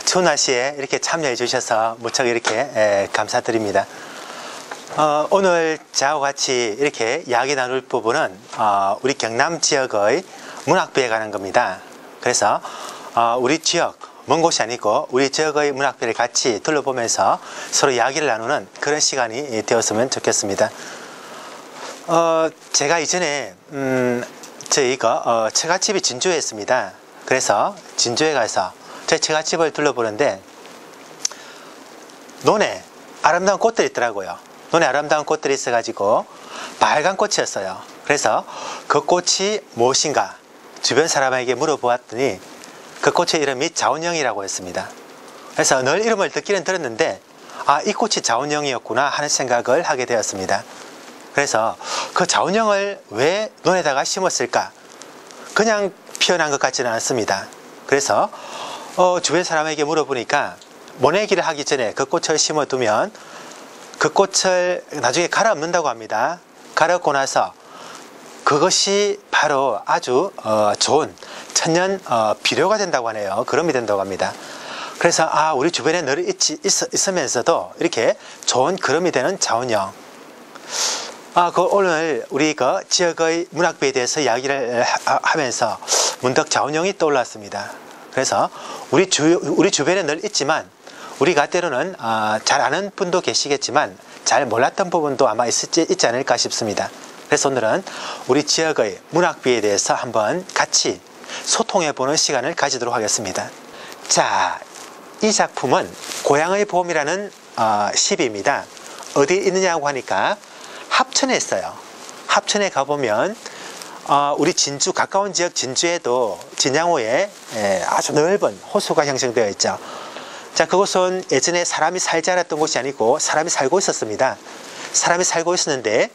추운 날씨에 이렇게 참여해 주셔서 무척 이렇게 감사드립니다. 오늘 저하고 같이 이렇게 이야기 나눌 부분은 우리 경남 지역의 문학비에 관한 겁니다. 그래서 우리 지역, 먼 곳이 아니고 우리 지역의 문학비를 같이 둘러보면서 서로 이야기를 나누는 그런 시간이 되었으면 좋겠습니다. 제가 이전에 저희가 처갓집이 진주에 있습니다. 그래서 진주에 가서 제 처갓집을 둘러보는데 논에 아름다운 꽃들이 있더라고요. 논에 아름다운 꽃들이 있어가지고 빨간 꽃이었어요. 그래서 그 꽃이 무엇인가 주변 사람에게 물어보았더니 그 꽃의 이름이 자운형이라고 했습니다. 그래서 늘 이름을 듣기는 들었는데 이 꽃이 자운형이었구나 하는 생각을 하게 되었습니다. 그래서 그 자운형을 왜 논에다가 심었을까? 그냥 피어난 것 같지는 않습니다. 그래서 주변 사람에게 물어보니까 모내기를 하기 전에 그 꽃을 심어두면 그 꽃을 나중에 갈아 엎는다고 합니다. 갈아 엎고 나서 그것이 바로 아주 좋은 천년 비료가 된다고 하네요. 그럼이 된다고 합니다. 그래서 우리 주변에 늘 있으면서도 이렇게 좋은 그럼이 되는 자운형. 오늘 우리 그 지역의 문학비에 대해서 이야기를 하면서 문득 자운형이 떠올랐습니다. 그래서 우리 주변에 늘 있지만 우리가 때로는 잘 아는 분도 계시겠지만 잘 몰랐던 부분도 아마 있지 않을까 싶습니다. 그래서 오늘은 우리 지역의 문학비에 대해서 한번 같이 소통해보는 시간을 가지도록 하겠습니다. 자, 이 작품은 고향의 봄이라는 시입니다. 어디 있느냐고 하니까 합천에 있어요. 합천에 가보면 우리 진주, 가까운 지역 진주에도 진양호에 아주 넓은 호수가 형성되어 있죠. 자, 그곳은 예전에 사람이 살지 않았던 곳이 아니고 사람이 살고 있었습니다. 사람이 살고 있었는데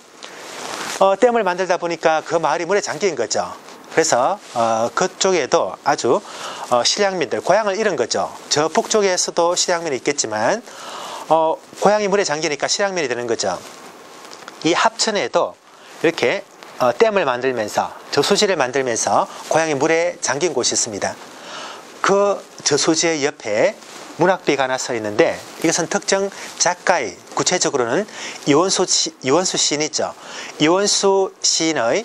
댐을 만들다 보니까 그 마을이 물에 잠긴 거죠. 그래서 그쪽에도 아주 실향민들, 고향을 잃은 거죠. 저 북쪽에서도 실향민이 있겠지만 고향이 물에 잠기니까 실향민이 되는 거죠. 이 합천에도 이렇게 댐을 만들면서 저수지를 만들면서 고향이 물에 잠긴 곳이 있습니다. 그 저수지의 옆에 문학비가 하나 서 있는데 이것은 특정 작가의, 구체적으로는 이원수 시인 있죠. 이원수 시인의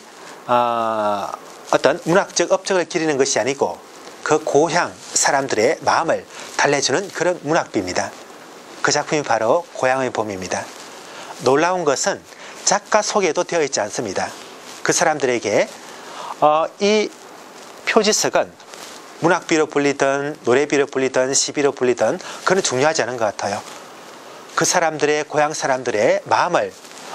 어떤 문학적 업적을 기리는 것이 아니고 그 고향 사람들의 마음을 달래주는 그런 문학비입니다. 그 작품이 바로 고향의 봄입니다. 놀라운 것은 작가 소개도 되어 있지 않습니다. 그 사람들에게 이 표지석은 문학비로 불리든 노래비로 불리든 시비로 불리든 그건 중요하지 않은 것 같아요. 그 사람들의, 고향 사람들의 마음을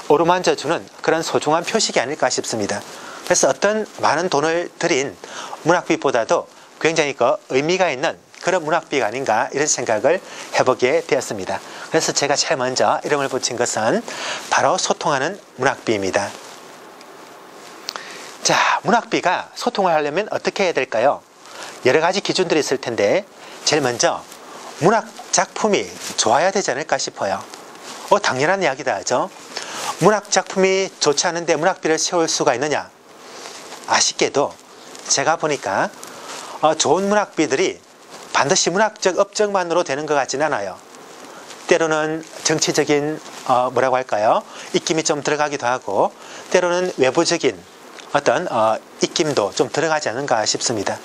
어루만져주는 그런 소중한 표식이 아닐까 싶습니다. 그래서 어떤 많은 돈을 들인 문학비보다도 굉장히 의미가 있는 그런 문학비가 아닌가 이런 생각을 해보게 되었습니다. 그래서 제가 제일 먼저 이름을 붙인 것은 바로 소통하는 문학비입니다. 자, 문학비가 소통을 하려면 어떻게 해야 될까요? 여러 가지 기준들이 있을 텐데 제일 먼저 문학 작품이 좋아야 되지 않을까 싶어요. 당연한 이야기다 하죠. 문학 작품이 좋지 않은데 문학비를 세울 수가 있느냐? 아쉽게도 제가 보니까 좋은 문학비들이 반드시 문학적 업적만으로 되는 것 같지는 않아요. 때로는 정치적인 뭐라고 할까요? 입김이 좀 들어가기도 하고 때로는 외부적인 어떤 입김도 좀 들어가지 않은가 싶습니다.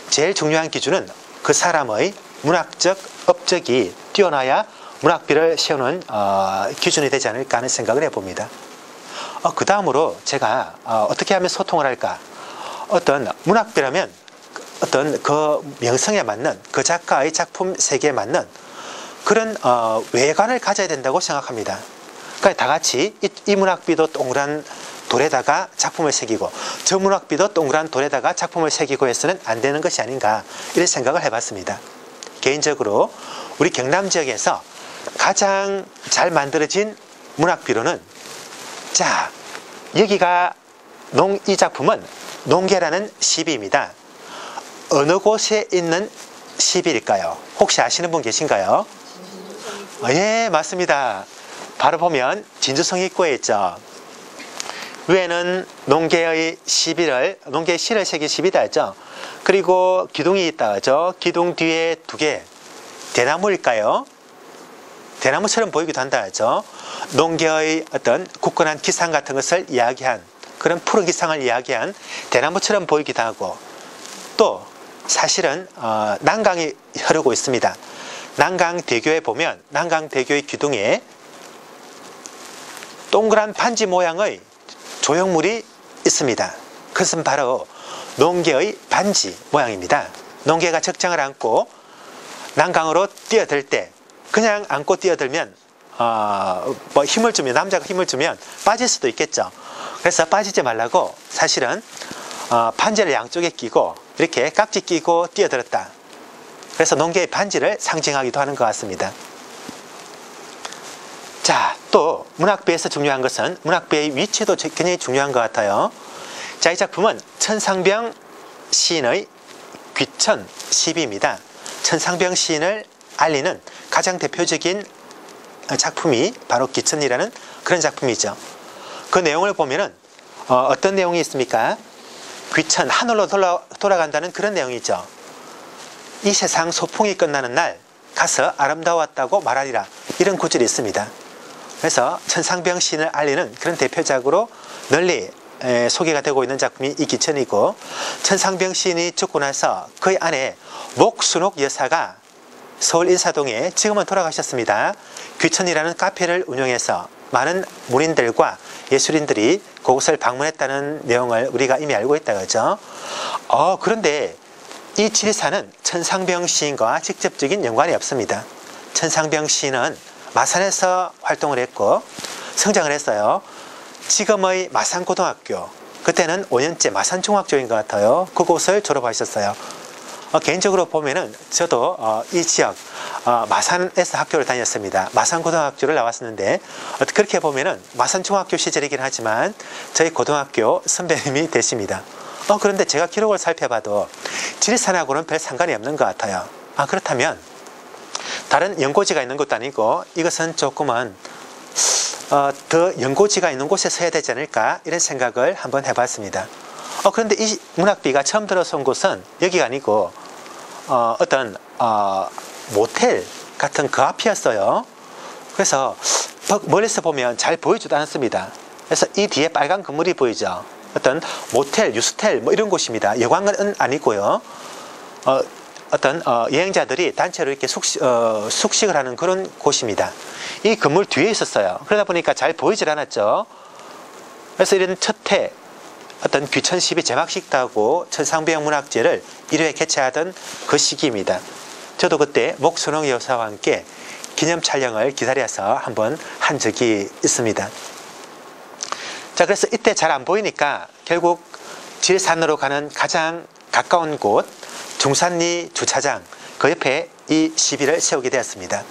제일 중요한 기준은 그 사람의 문학적 업적이 뛰어나야 문학비를 세우는 기준이 되지 않을까 하는 생각을 해봅니다. 그 다음으로 제가 어떻게 하면 소통을 할까? 어떤 문학비라면 어떤 그 명성에 맞는 그 작가의 작품 세계에 맞는 그런 외관을 가져야 된다고 생각합니다. 그러니까 다 같이 이 문학비도 동그란 돌에다가 작품을 새기고 저 문학비도 동그란 돌에다가 작품을 새기고 해서는 안 되는 것이 아닌가 이런 생각을 해봤습니다. 개인적으로 우리 경남 지역에서 가장 잘 만들어진 문학비로는 자, 여기가 이 작품은 농계라는 시비입니다. 어느 곳에 있는 시비일까요? 혹시 아시는 분 계신가요? 예, 맞습니다. 바로 보면 진주성 입구에 있죠. 위에는 농계의 시를 새긴 시비다 했죠. 그리고 기둥이 있다 하죠. 기둥 뒤에 두 개, 대나무일까요? 대나무처럼 보이기도 한다 하죠. 농계의 어떤 굳건한 기상 같은 것을 이야기한, 그런 푸른 기상을 이야기한 대나무처럼 보이기도 하고, 또 사실은 난강이 흐르고 있습니다. 난강대교에 보면 난강대교의 기둥에 동그란 반지 모양의 조형물이 있습니다. 그것은 바로 농계의 반지 모양입니다. 농계가 적장을 안고 난강으로 뛰어들 때 그냥 안고 뛰어들면 뭐 힘을 주면, 남자가 힘을 주면 빠질 수도 있겠죠. 그래서 빠지지 말라고 사실은 반지를 양쪽에 끼고 이렇게 깍지 끼고 뛰어들었다. 그래서 농계의 반지를 상징하기도 하는 것 같습니다. 자, 또 문학비에서 중요한 것은 문학비의 위치도 굉장히 중요한 것 같아요. 자, 이 작품은 천상병 시인의 귀천 시비입니다. 천상병 시인을 알리는 가장 대표적인 작품이 바로 귀천이라는 그런 작품이죠. 그 내용을 보면은 어떤 내용이 있습니까? 귀천, 하늘로 돌아간다는 그런 내용이죠. 이 세상 소풍이 끝나는 날 가서 아름다웠다고 말하리라, 이런 구절이 있습니다. 그래서 천상병 시인을 알리는 그런 대표작으로 널리 소개가 되고 있는 작품이 이 귀천이고, 천상병 시인이 죽고 나서 그의 아내 목순옥 여사가 서울 인사동에, 지금은 돌아가셨습니다, 귀천이라는 카페를 운영해서 많은 문인들과 예술인들이 그곳을 방문했다는 내용을 우리가 이미 알고 있다 그러죠. 그런데 이 지리산은 천상병 시인과 직접적인 연관이 없습니다. 천상병 시인은 마산에서 활동을 했고 성장을 했어요. 지금의 마산고등학교, 그때는 5년제 마산중학교인 것 같아요. 그곳을 졸업하셨어요. 개인적으로 보면은 저도 이 지역 마산에서 학교를 다녔습니다. 마산고등학교를 나왔었는데 그렇게 보면은 마산중학교 시절이긴 하지만 저희 고등학교 선배님이 되십니다. 그런데 제가 기록을 살펴봐도 지리산하고는 별 상관이 없는 것 같아요. 그렇다면 다른 연고지가 있는 것도 아니고 이것은 조금은 더 연고지가 있는 곳에서 해야 되지 않을까, 이런 생각을 한번 해봤습니다. 그런데 이 문학비가 처음 들어선 곳은 여기가 아니고 어떤 모텔 같은 그 앞이었어요. 그래서 멀리서 보면 잘 보이지도 않습니다. 그래서 이 뒤에 빨간 건물이 보이죠. 어떤 모텔, 유스텔 뭐 이런 곳입니다. 여관은 아니고요. 어떤 여행자들이 단체로 이렇게 숙식을 하는 그런 곳입니다. 이 건물 뒤에 있었어요. 그러다 보니까 잘 보이질 않았죠. 그래서 이런 첫해 어떤 귀천시비 제막식도 하고 천상병 문학제를 1회 개최하던 그 시기입니다. 저도 그때 목순옥 여사와 함께 기념 촬영을 기다려서 한번 한 적이 있습니다. 자, 그래서 이때 잘 안 보이니까 결국 지리산으로 가는 가장 가까운 곳 중산리 주차장 그 옆에 이 시비를 세우게 되었습니다.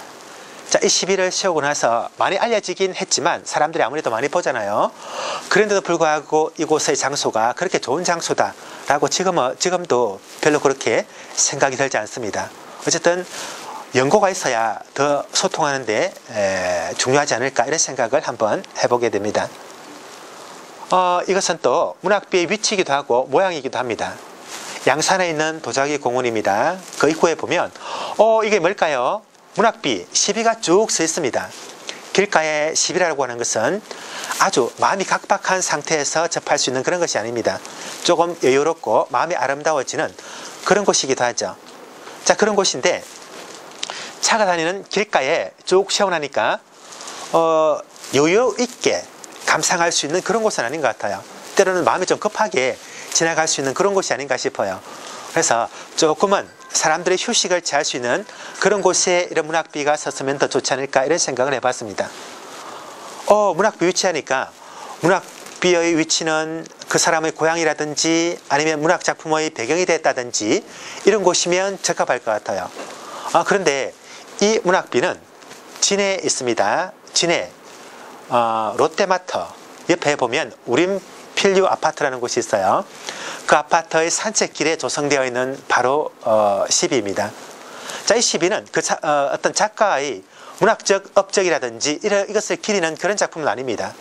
자, 이 시비를 세우고 나서 많이 알려지긴 했지만 사람들이 아무래도 많이 보잖아요. 그런데도 불구하고 이곳의 장소가 그렇게 좋은 장소다라고 지금도 별로 그렇게 생각이 들지 않습니다. 어쨌든 연고가 있어야 더 소통하는데 중요하지 않을까, 이런 생각을 한번 해보게 됩니다. 이것은 또 문학비의 위치이기도 하고 모양이기도 합니다. 양산에 있는 도자기 공원입니다. 그 입구에 보면 이게 뭘까요? 문학비, 시비가 쭉 서 있습니다. 길가에 시비라고 하는 것은 아주 마음이 각박한 상태에서 접할 수 있는 그런 것이 아닙니다. 조금 여유롭고 마음이 아름다워지는 그런 곳이기도 하죠. 자, 그런 곳인데 차가 다니는 길가에 쭉 세워놓으니까 여유 있게 감상할 수 있는 그런 곳은 아닌 것 같아요. 때로는 마음이 좀 급하게 지나갈 수 있는 그런 곳이 아닌가 싶어요. 그래서 조금은 사람들의 휴식을 취할 수 있는 그런 곳에 이런 문학비가 섰으면 더 좋지 않을까, 이런 생각을 해봤습니다. 문학비 위치하니까 문학비의 위치는 그 사람의 고향이라든지 아니면 문학작품의 배경이 됐다든지 이런 곳이면 적합할 것 같아요. 그런데 이 문학비는 진해에 있습니다. 진해 롯데마트 옆에 보면 우림필류 아파트라는 곳이 있어요. 그 아파트의 산책길에 조성되어 있는 바로 시비입니다. 자, 이 시비는 어떤 작가의 문학적 업적이라든지 이것을 기리는 그런 작품은 아닙니다.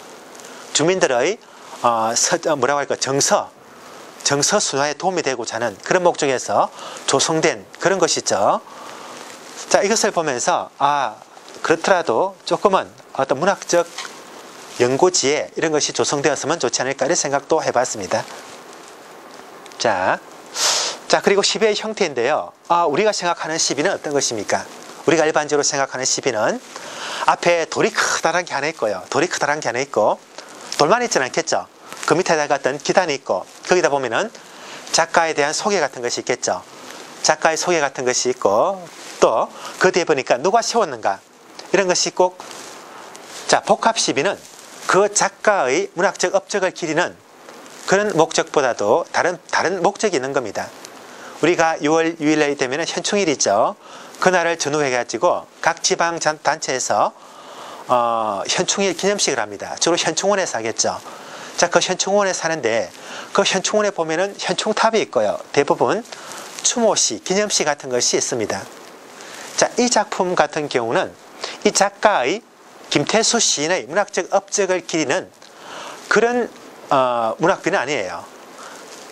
주민들의 뭐라고 할까, 정서 순화에 도움이 되고자 하는 그런 목적에서 조성된 그런 것이죠. 자, 이것을 보면서 그렇더라도 조금은 어떤 문학적 연고지에 이런 것이 조성되었으면 좋지 않을까 이런 생각도 해봤습니다. 자, 그리고 시비의 형태인데요. 우리가 생각하는 시비는 어떤 것입니까? 우리가 일반적으로 생각하는 시비는 앞에 돌이 커다란 게 하나 있고요. 돌이 커다란 게 하나 있고, 돌만 있지는 않겠죠. 그 밑에다가 어떤 기단이 있고, 거기다 보면은 작가에 대한 소개 같은 것이 있겠죠. 작가의 소개 같은 것이 있고, 또 그 뒤에 보니까 누가 세웠는가 이런 것이 꼭, 자, 복합 시비는 그 작가의 문학적 업적을 기리는 그런 목적보다도 다른 목적이 있는 겁니다. 우리가 6월 6일에 되면 현충일이죠. 그날을 전후해가지고 각 지방 단체에서 현충일 기념식을 합니다. 주로 현충원에서 하겠죠. 자, 그 현충원에서 하는데 그 현충원에 보면은 현충탑이 있고요. 대부분 추모시, 기념시 같은 것이 있습니다. 자, 이 작품 같은 경우는 이 작가의 김태수 시인의 문학적 업적을 기리는 그런 문학비는 아니에요.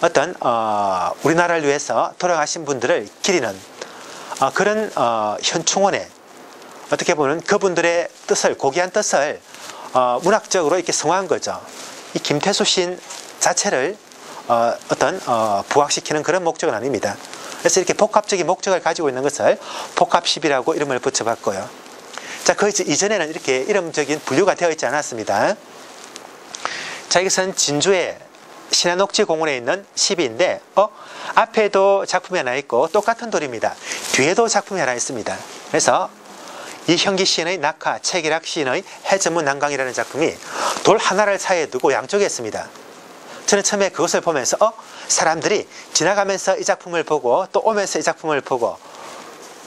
어떤 우리나라를 위해서 돌아가신 분들을 기리는 그런 현충원에 어떻게 보면 그분들의 뜻을, 고귀한 뜻을 문학적으로 이렇게 성화한 거죠. 이 김태수 시인 자체를 부각시키는 그런 목적은 아닙니다. 그래서 이렇게 복합적인 목적을 가지고 있는 것을 복합시비라고 이름을 붙여봤고요. 자, 그 이전에는 이렇게 이름적인 분류가 되어 있지 않았습니다. 자, 이것은 진주의 신안옥지공원에 있는 시비인데 앞에도 작품이 하나 있고 똑같은 돌입니다. 뒤에도 작품이 하나 있습니다. 그래서 이형기 시인의 낙하, 최기락 시인의 해전문 난강이라는 작품이 돌 하나를 사이에 두고 양쪽에 있습니다. 저는 처음에 그것을 보면서 사람들이 지나가면서 이 작품을 보고 또 오면서 이 작품을 보고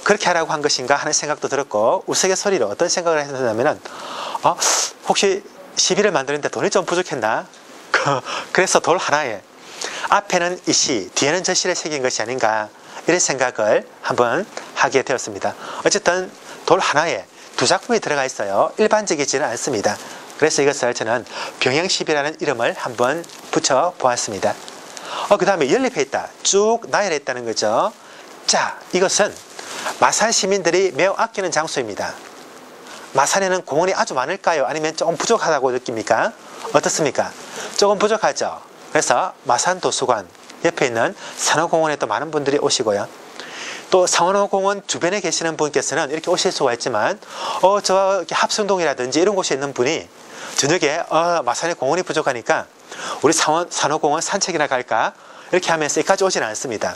그렇게 하라고 한 것인가 하는 생각도 들었고, 우스갯소리로 어떤 생각을 했냐면은 혹시 시비를 만드는데 돈이 좀 부족했나? 그래서 돌 하나에 앞에는 이 시, 뒤에는 저 시를 새긴 것이 아닌가 이런 생각을 한번 하게 되었습니다. 어쨌든 돌 하나에 두 작품이 들어가 있어요. 일반적이지는 않습니다. 그래서 이것을 저는 병행시비라는 이름을 한번 붙여 보았습니다. 그 다음에 연립해 있다, 쭉 나열해 있다는 거죠. 자, 이것은 마산 시민들이 매우 아끼는 장소입니다. 마산에는 공원이 아주 많을까요? 아니면 조금 부족하다고 느낍니까? 어떻습니까? 조금 부족하죠. 그래서 마산 도서관 옆에 있는 산호공원에 또 많은 분들이 오시고요. 또 산호공원 주변에 계시는 분께서는 이렇게 오실 수가 있지만 저 합성동이라든지 이런 곳에 있는 분이 저녁에 마산에 공원이 부족하니까 우리 산호공원 산책이나 갈까? 이렇게 하면서 여기까지 오지는 않습니다.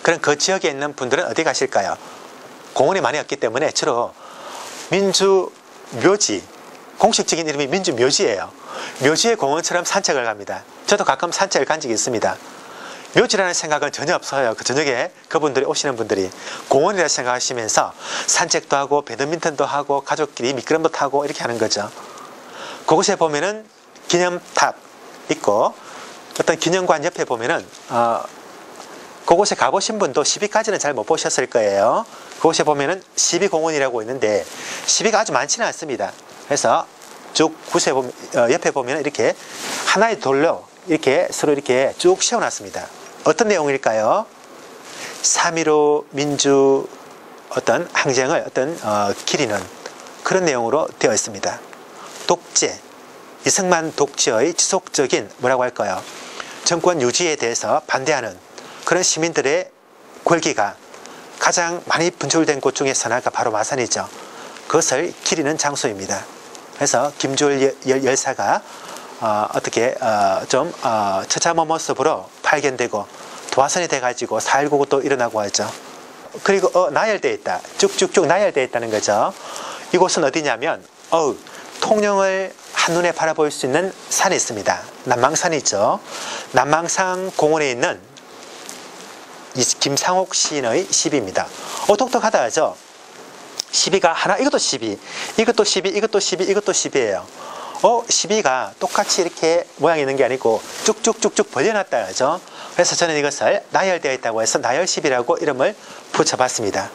그럼 그 지역에 있는 분들은 어디 가실까요? 공원이 많이 없기 때문에 주로 민주묘지, 공식적인 이름이 민주묘지예요. 묘지의 공원처럼 산책을 갑니다. 저도 가끔 산책을 간 적이 있습니다. 묘지라는 생각은 전혀 없어요. 그 저녁에 그분들이 오시는 분들이 공원이라 생각하시면서 산책도 하고 배드민턴도 하고 가족끼리 미끄럼도 타고 이렇게 하는 거죠. 그곳에 보면은 기념탑 있고 어떤 기념관 옆에 보면은 그곳에 가보신 분도 시비까지는 잘 못 보셨을 거예요. 그곳에 보면은 시비공원이라고 있는데 시비가 아주 많지는 않습니다. 그래서 쭉 옆에 보면 이렇게 하나의 돌로 이렇게 서로 이렇게 쭉 세워놨습니다. 어떤 내용일까요? 3.15 민주 어떤 항쟁을 기리는 그런 내용으로 되어 있습니다. 독재, 이승만 독재의 지속적인 뭐라고 할까요? 정권 유지에 대해서 반대하는 그런 시민들의 골기가 가장 많이 분출된 곳 중에 하나가 바로 마산이죠. 그것을 기리는 장소입니다. 그래서 김주월 열사가 좀 처참한 모습으로 발견되고 도화선이 돼가지고 4.19가 또 일어나고 하죠. 그리고 나열되어 있다. 쭉쭉쭉 나열되어 있다는 거죠. 이곳은 어디냐면 통영을 한눈에 바라볼 수 있는 산이 있습니다. 남망산이죠. 남망산 공원에 있는 김상옥 시인의 시비입니다. 똑똑하다 하죠. 시비가 하나, 이것도 시비, 이것도 시비, 이것도 시비, 이것도 시비예요. 시비가 똑같이 이렇게 모양이 있는 게 아니고 쭉쭉쭉쭉 벌려놨다 하죠. 그래서 저는 이것을 나열되어 있다고 해서 나열시비라고 이름을 붙여봤습니다.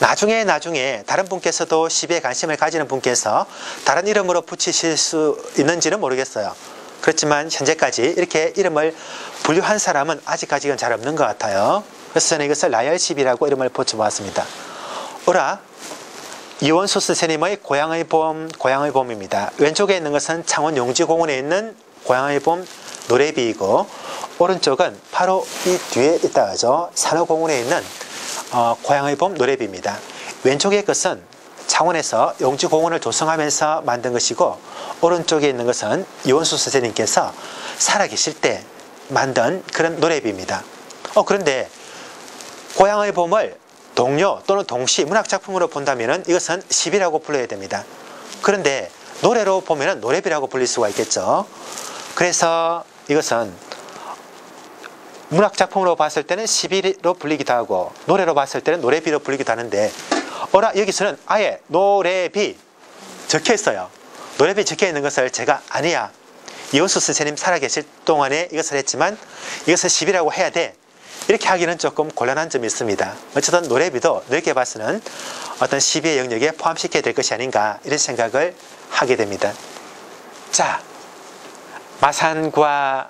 나중에 다른 분께서도 시비에 관심을 가지는 분께서 다른 이름으로 붙이실 수 있는지는 모르겠어요. 그렇지만 현재까지 이렇게 이름을 분류한 사람은 아직까지는 잘 없는 것 같아요. 그래서 저는 이것을 나열시비라고 이름을 붙여보았습니다. 오라 이원수 선생님의 고향의 봄입니다. 왼쪽에 있는 것은 창원 용지공원에 있는 고향의 봄 노래비이고, 오른쪽은 바로 이 뒤에 있다 하죠. 산호공원에 있는 고향의 봄 노래비입니다. 왼쪽의 것은 창원에서 용지공원을 조성하면서 만든 것이고, 오른쪽에 있는 것은 이원수 선생님께서 살아계실 때 만든 그런 노래비입니다. 그런데 고향의 봄을 동요 또는 동시 문학작품으로 본다면 이것은 시비라고 불러야 됩니다. 그런데 노래로 보면 노래비라고 불릴 수가 있겠죠. 그래서 이것은 문학작품으로 봤을 때는 시비로 불리기도 하고, 노래로 봤을 때는 노래비로 불리기도 하는데, 여기서는 아예 노래비 적혀 있어요. 노래비 적혀 있는 것을 제가 아니야, 이원수 선생님 살아계실 동안에 이것을 했지만 이것은 시비라고 해야 돼, 이렇게 하기는 조금 곤란한 점이 있습니다. 어쨌든 노래비도 넓게 봐서는 어떤 시비의 영역에 포함시켜야 될 것이 아닌가, 이런 생각을 하게 됩니다. 자, 마산과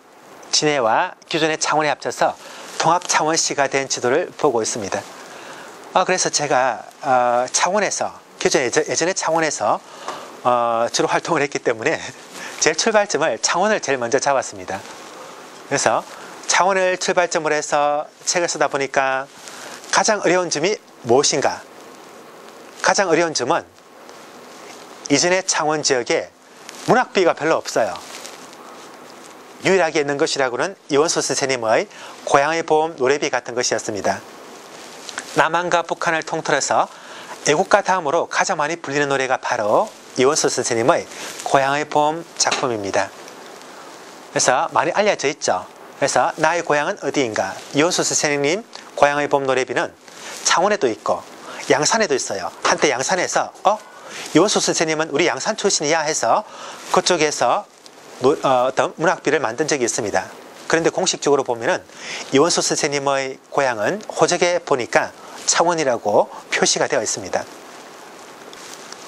진해와 기존의 창원에 합쳐서 통합 창원시가 된 지도를 보고 있습니다. 그래서 제가 창원에서, 예전에 창원에서 주로 활동을 했기 때문에 제 출발점을 창원을 제일 먼저 잡았습니다. 그래서 창원을 출발점으로 해서 책을 쓰다 보니까 가장 어려운 점이 무엇인가? 가장 어려운 점은 이전의 창원 지역에 문학비가 별로 없어요. 유일하게 있는 것이라고는 이원수 선생님의 고향의 봄 노래비 같은 것이었습니다. 남한과 북한을 통틀어서 애국가 다음으로 가장 많이 불리는 노래가 바로 이원수 선생님의 고향의 봄 작품입니다. 그래서 많이 알려져 있죠. 그래서 나의 고향은 어디인가? 이원수 선생님 고향의 봄 노래비는 창원에도 있고 양산에도 있어요. 한때 양산에서 이원수 선생님은 우리 양산 출신이야 해서 그쪽에서 어떤 문학비를 만든 적이 있습니다. 그런데 공식적으로 보면은 이원수 선생님의 고향은 호적에 보니까 창원이라고 표시가 되어 있습니다.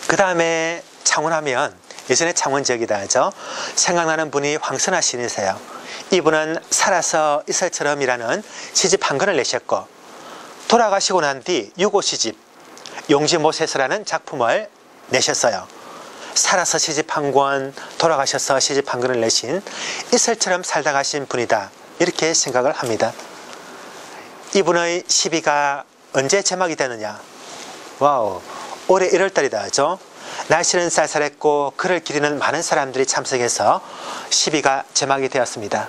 그 다음에 창원하면 예전에 창원 지역이다 하죠. 생각나는 분이 황선아 시인이세요. 이분은 살아서 이슬처럼이라는 시집 한 권을 내셨고, 돌아가시고 난 뒤 유고 시집 용지모세서라는 작품을 내셨어요. 살아서 시집 한 권, 돌아가셔서 시집 한 권을 내신 이슬처럼 살다 가신 분이다, 이렇게 생각을 합니다. 이분의 시비가 언제 제막이 되느냐? 와우, 올해 1월달이다 하죠. 날씨는 쌀쌀했고 글을 기리는 많은 사람들이 참석해서 시비가 제막이 되었습니다.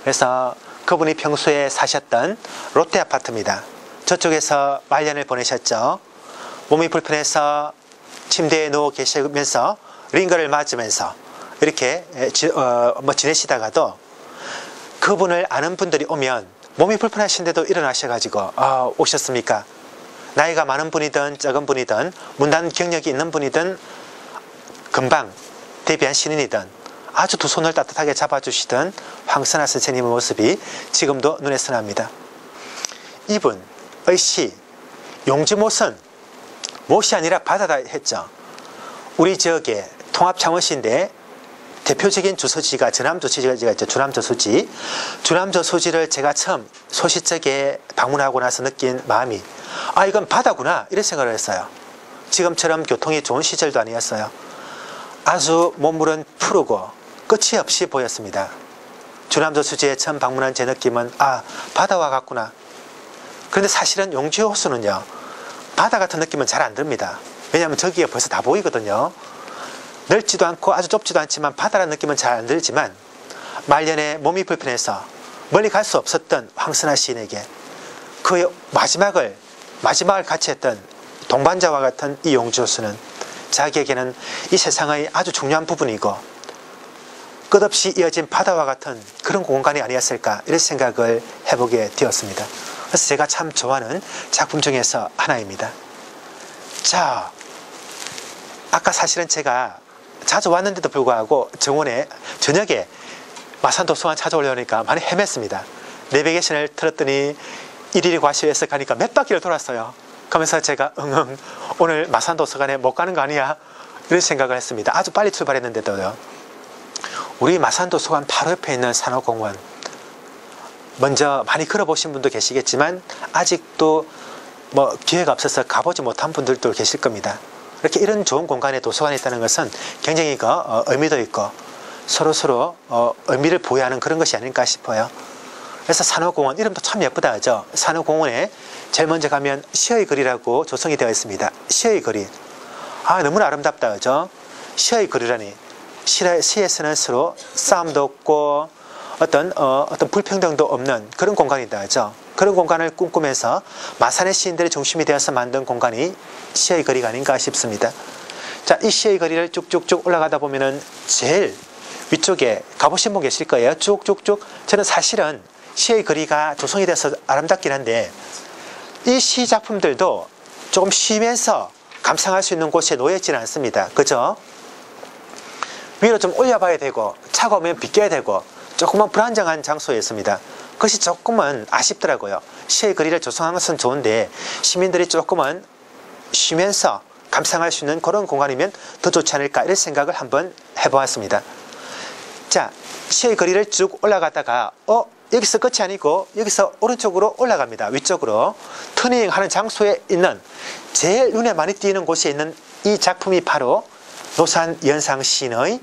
그래서 그분이 평소에 사셨던 롯데 아파트입니다. 저쪽에서 말년을 보내셨죠. 몸이 불편해서 침대에 누워 계시면서 링거를 맞으면서 이렇게 지내시다가도 그분을 아는 분들이 오면 몸이 불편하신데도 일어나셔가지고 오셨습니까? 나이가 많은 분이든 적은 분이든 문단 경력이 있는 분이든 금방 데뷔한 신인이든 아주 두 손을 따뜻하게 잡아주시던 황선아 선생님의 모습이 지금도 눈에 선합니다. 이분의 시 용지못은 못이 아니라 바다다 했죠. 우리 지역의 통합창원시인데 대표적인 주소지가 전남저수지가 있죠. 주남저수지. 주남저수지를 제가 처음 소시적에 방문하고 나서 느낀 마음이 이건 바다구나, 이런 생각을 했어요. 지금처럼 교통이 좋은 시절도 아니었어요. 아주 몸물은 푸르고 끝이 없이 보였습니다. 주남저수지에 처음 방문한 제 느낌은 바다와 같구나. 그런데 사실은 용지호수는요, 바다 같은 느낌은 잘 안 듭니다. 왜냐하면 저기에 벌써 다 보이거든요. 넓지도 않고 아주 좁지도 않지만 바다라는 느낌은 잘 안 들지만, 말년에 몸이 불편해서 멀리 갈 수 없었던 황선아 시인에게 그의 마지막을 같이 했던 동반자와 같은 이 용지호수는 자기에게는 이 세상의 아주 중요한 부분이고 끝없이 이어진 바다와 같은 그런 공간이 아니었을까, 이런 생각을 해보게 되었습니다. 그래서 제가 참 좋아하는 작품 중에서 하나입니다. 자, 아까 사실은 제가 자주 왔는데도 불구하고 정원에 저녁에 마산도서관 찾아오려니까 많이 헤맸습니다. 내비게이션을 틀었더니 일일이 과시해서 가니까 몇 바퀴를 돌았어요. 그러면서 제가 오늘 마산도서관에 못 가는 거 아니야, 이런 생각을 했습니다. 아주 빨리 출발했는데도요. 우리 마산도서관 바로 옆에 있는 산호공원, 먼저 많이 걸어보신 분도 계시겠지만 아직도 뭐 기회가 없어서 가보지 못한 분들도 계실 겁니다. 이렇게 이런 좋은 공간에 도서관이 있다는 것은 굉장히 의미도 있고 서로 의미를 부여하는 그런 것이 아닐까 싶어요. 그래서 산호공원 이름도 참 예쁘다 하죠. 산호공원에 제일 먼저 가면 시의 거리라고 조성이 되어 있습니다. 시의 거리. 아, 너무나 아름답다 하죠. 시의 거리라니. 시에서는 서로 싸움도 없고 어떤 불평등도 없는 그런 공간이다 하죠. 그런 공간을 꿈꾸면서 마산의 시인들의 중심이 되어서 만든 공간이 시의 거리가 아닌가 싶습니다. 자, 이 시의 거리를 쭉쭉쭉 올라가다 보면은 제일 위쪽에 가보신 분 계실 거예요. 쭉쭉쭉. 저는 사실은 시의 거리가 조성이 돼서 아름답긴 한데 이 시 작품들도 조금 쉬면서 감상할 수 있는 곳에 놓여 있지는 않습니다. 그죠? 위로 좀 올려봐야 되고 차가 오면 비껴야 되고 조금은 불안정한 장소에 있습니다. 그것이 조금은 아쉽더라고요. 시의 거리를 조성한 것은 좋은데 시민들이 조금은 쉬면서 감상할 수 있는 그런 공간이면 더 좋지 않을까 이런 생각을 한번 해보았습니다. 자, 시의 거리를 쭉 올라가다가 여기서 끝이 아니고 여기서 오른쪽으로 올라갑니다. 위쪽으로 터닝하는 장소에 있는 제일 눈에 많이 띄는 곳에 있는 이 작품이 바로 노산 연상 시인의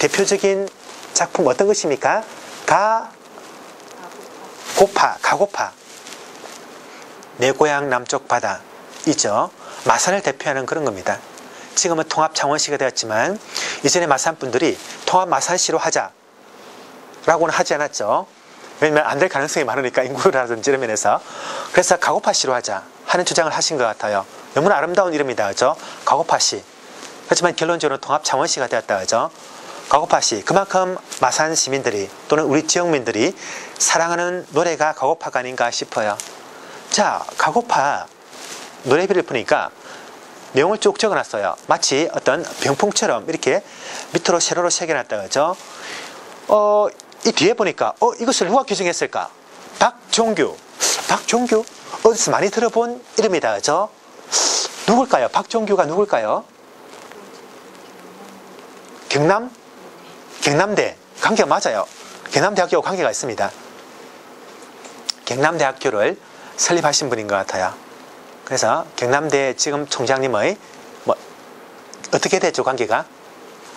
대표적인 작품 어떤 것입니까? 가고파. 내 고향 남쪽 바다 이죠. 마산을 대표하는 그런 겁니다. 지금은 통합 창원시가 되었지만 이전에 마산 분들이 통합 마산시로 하자 라고는 하지 않았죠. 왜냐면 안 될 가능성이 많으니까 인구라든지 이런 면에서. 그래서 가고파시로 하자 하는 주장을 하신 것 같아요. 너무나 아름다운 이름이다 하죠. 가고파시. 하지만 결론적으로 통합 창원시가 되었다 하죠. 가고파시. 그만큼 마산 시민들이 또는 우리 지역민들이 사랑하는 노래가 가고파가 아닌가 싶어요. 자, 가고파 노래비를 보니까 내용을 쭉 적어놨어요. 마치 어떤 병풍처럼 이렇게 밑으로 세로로 새겨놨다 하죠. 이 뒤에 보니까 이것을 누가 규정했을까? 박종규. 어디서 많이 들어본 이름이다 하죠. 누굴까요? 박종규가 누굴까요? 경남대. 관계가 맞아요. 경남대학교와 관계가 있습니다. 경남대학교를 설립하신 분인 것 같아요. 그래서 경남대 지금 총장님의 어떻게 되죠 관계가?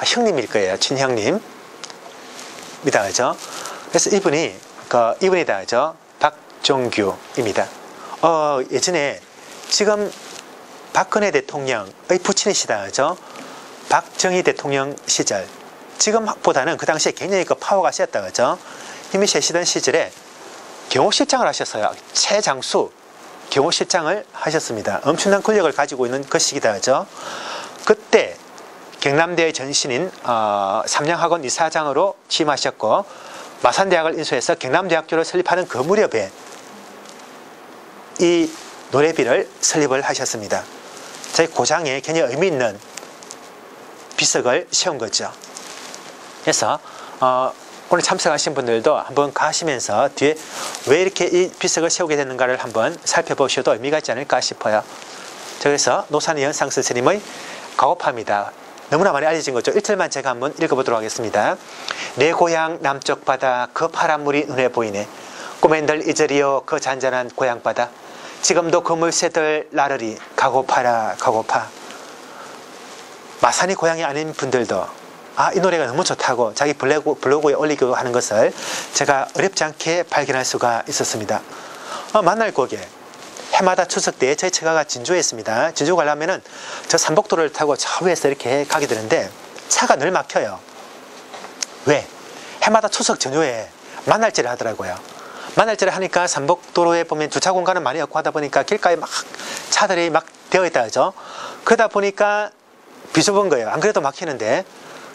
형님일 거예요. 친형님. 이다 하죠. 그래서 이분이다 하죠. 박종규입니다. 예전에 지금 박근혜 대통령의 부친이시다 하죠. 박정희 대통령 시절. 지금보다는 그 당시에 굉장히 파워가 셌다 하죠. 힘이 세시던 시절에 경호실장을 하셨어요. 최장수 경호실장을 하셨습니다. 엄청난 권력을 가지고 있는 그 시기다 하죠. 그때 경남대의 전신인 삼양학원 이사장으로 취임하셨고 마산대학을 인수해서 경남대학교를 설립하는 그 무렵에 이 노래비를 설립을 하셨습니다. 저희 고장에 굉장히 의미 있는 비석을 세운 거죠. 그래서 오늘 참석하신 분들도 한번 가시면서 뒤에 왜 이렇게 이 비석을 세우게 됐는가를 한번 살펴보셔도 의미가 있지 않을까 싶어요. 그래서 노산 연상 선생님의 가고파입니다. 너무나 많이 알려진 거죠. 이틀만 제가 한번 읽어보도록 하겠습니다. 내 고향 남쪽 바다 그 파란 물이 눈에 보이네. 꿈엔들 잊으리요 그 잔잔한 고향 바다. 지금도 그 물새들 나르리 가고파라 가고파. 마산이 고향이 아닌 분들도 이 노래가 너무 좋다고 자기 블로그에 올리고 하는 것을 제가 어렵지 않게 발견할 수가 있었습니다. 만날 곡에 해마다 추석 때 저희 처가가 진주에 있습니다. 진주 가려면은 저 삼복도를 타고 저 위에서 이렇게 가게 되는데 차가 늘 막혀요. 왜? 해마다 추석 전후에 만날제를 하더라고요. 만날제를 하니까 삼복도로에 보면 주차 공간은 많이 없고 하다 보니까 길가에 막 차들이 막 되어 있다 하죠. 그러다 보니까 비좁은 거예요. 안 그래도 막히는데.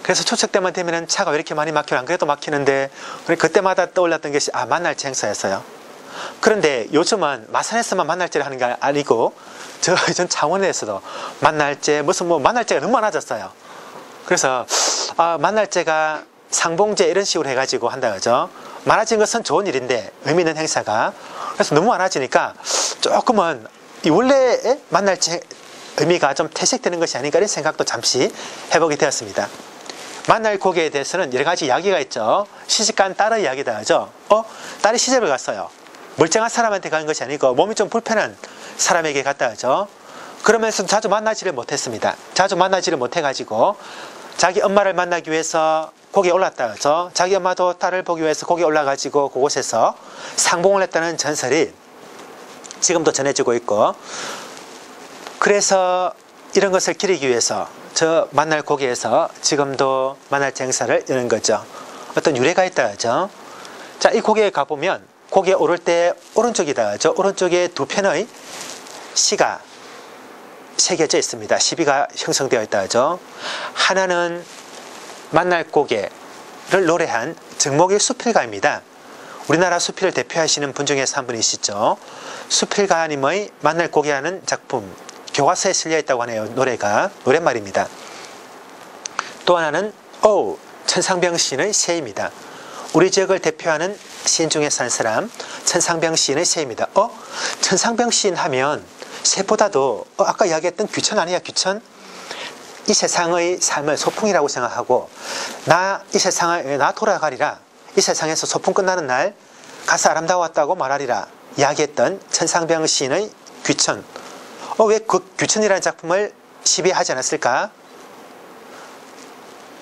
그래서 추석 때만 되면은 차가 왜 이렇게 많이 막히나 안 그래도 막히는데 그때마다 떠올랐던 것이 만날제 행사였어요. 그런데 요즘은 마산에서만 만날제를 하는 게 아니고 전 창원에서도 만날제 무슨 만날제가 너무 많아졌어요. 그래서 만날제가 상봉제 이런 식으로 해가지고 한다 그죠. 많아진 것은 좋은 일인데 의미 있는 행사가 그래서 너무 많아지니까 조금은 이 원래의 만날제 의미가 좀 퇴색되는 것이 아닌가 이런 생각도 잠시 해보게 되었습니다. 만날 곡에 대해서는 여러 가지 이야기가 있죠. 시집간 딸의 이야기다 하죠. 딸이 시집을 갔어요. 멀쩡한 사람한테 가는 것이 아니고 몸이 좀 불편한 사람에게 갔다 하죠. 그러면서 자주 만나지를 못했습니다. 자주 만나지를 못해가지고 자기 엄마를 만나기 위해서 거기에 올랐다 하죠. 자기 엄마도 딸을 보기 위해서 거기에 올라가지고 그곳에서 상봉을 했다는 전설이 지금도 전해지고 있고, 그래서 이런 것을 기리기 위해서 저 만날 고개에서 지금도 만날제 행사를 여는 거죠. 어떤 유래가 있다 하죠. 자, 이 고개에 가보면 고개에 오를 때 오른쪽이다 하죠. 오른쪽에 두 편의 시가 새겨져 있습니다. 시비가 형성되어 있다 하죠. 하나는 만날 고개를 노래한 정목의 수필가입니다. 우리나라 수필을 대표하시는 분 중에서 한 분이시죠. 수필가님의 만날 고개하는 작품 교과서에 실려 있다고 하네요. 노랫말입니다. 또 하나는 천상병 시인의 새입니다. 우리 지역을 대표하는 시인 중에서 한 사람 천상병 시인의 새입니다. 천상병 시인 하면 새보다도 아까 이야기했던 귀천 아니야, 귀천? 이 세상의 삶을 소풍이라고 생각하고 이 세상을 나 돌아가리라, 이 세상에서 소풍 끝나는 날 가서 아름다웠다고 말하리라 이야기했던 천상병 시인의 귀천. 왜 그 귀천이라는 작품을 시비하지 않았을까?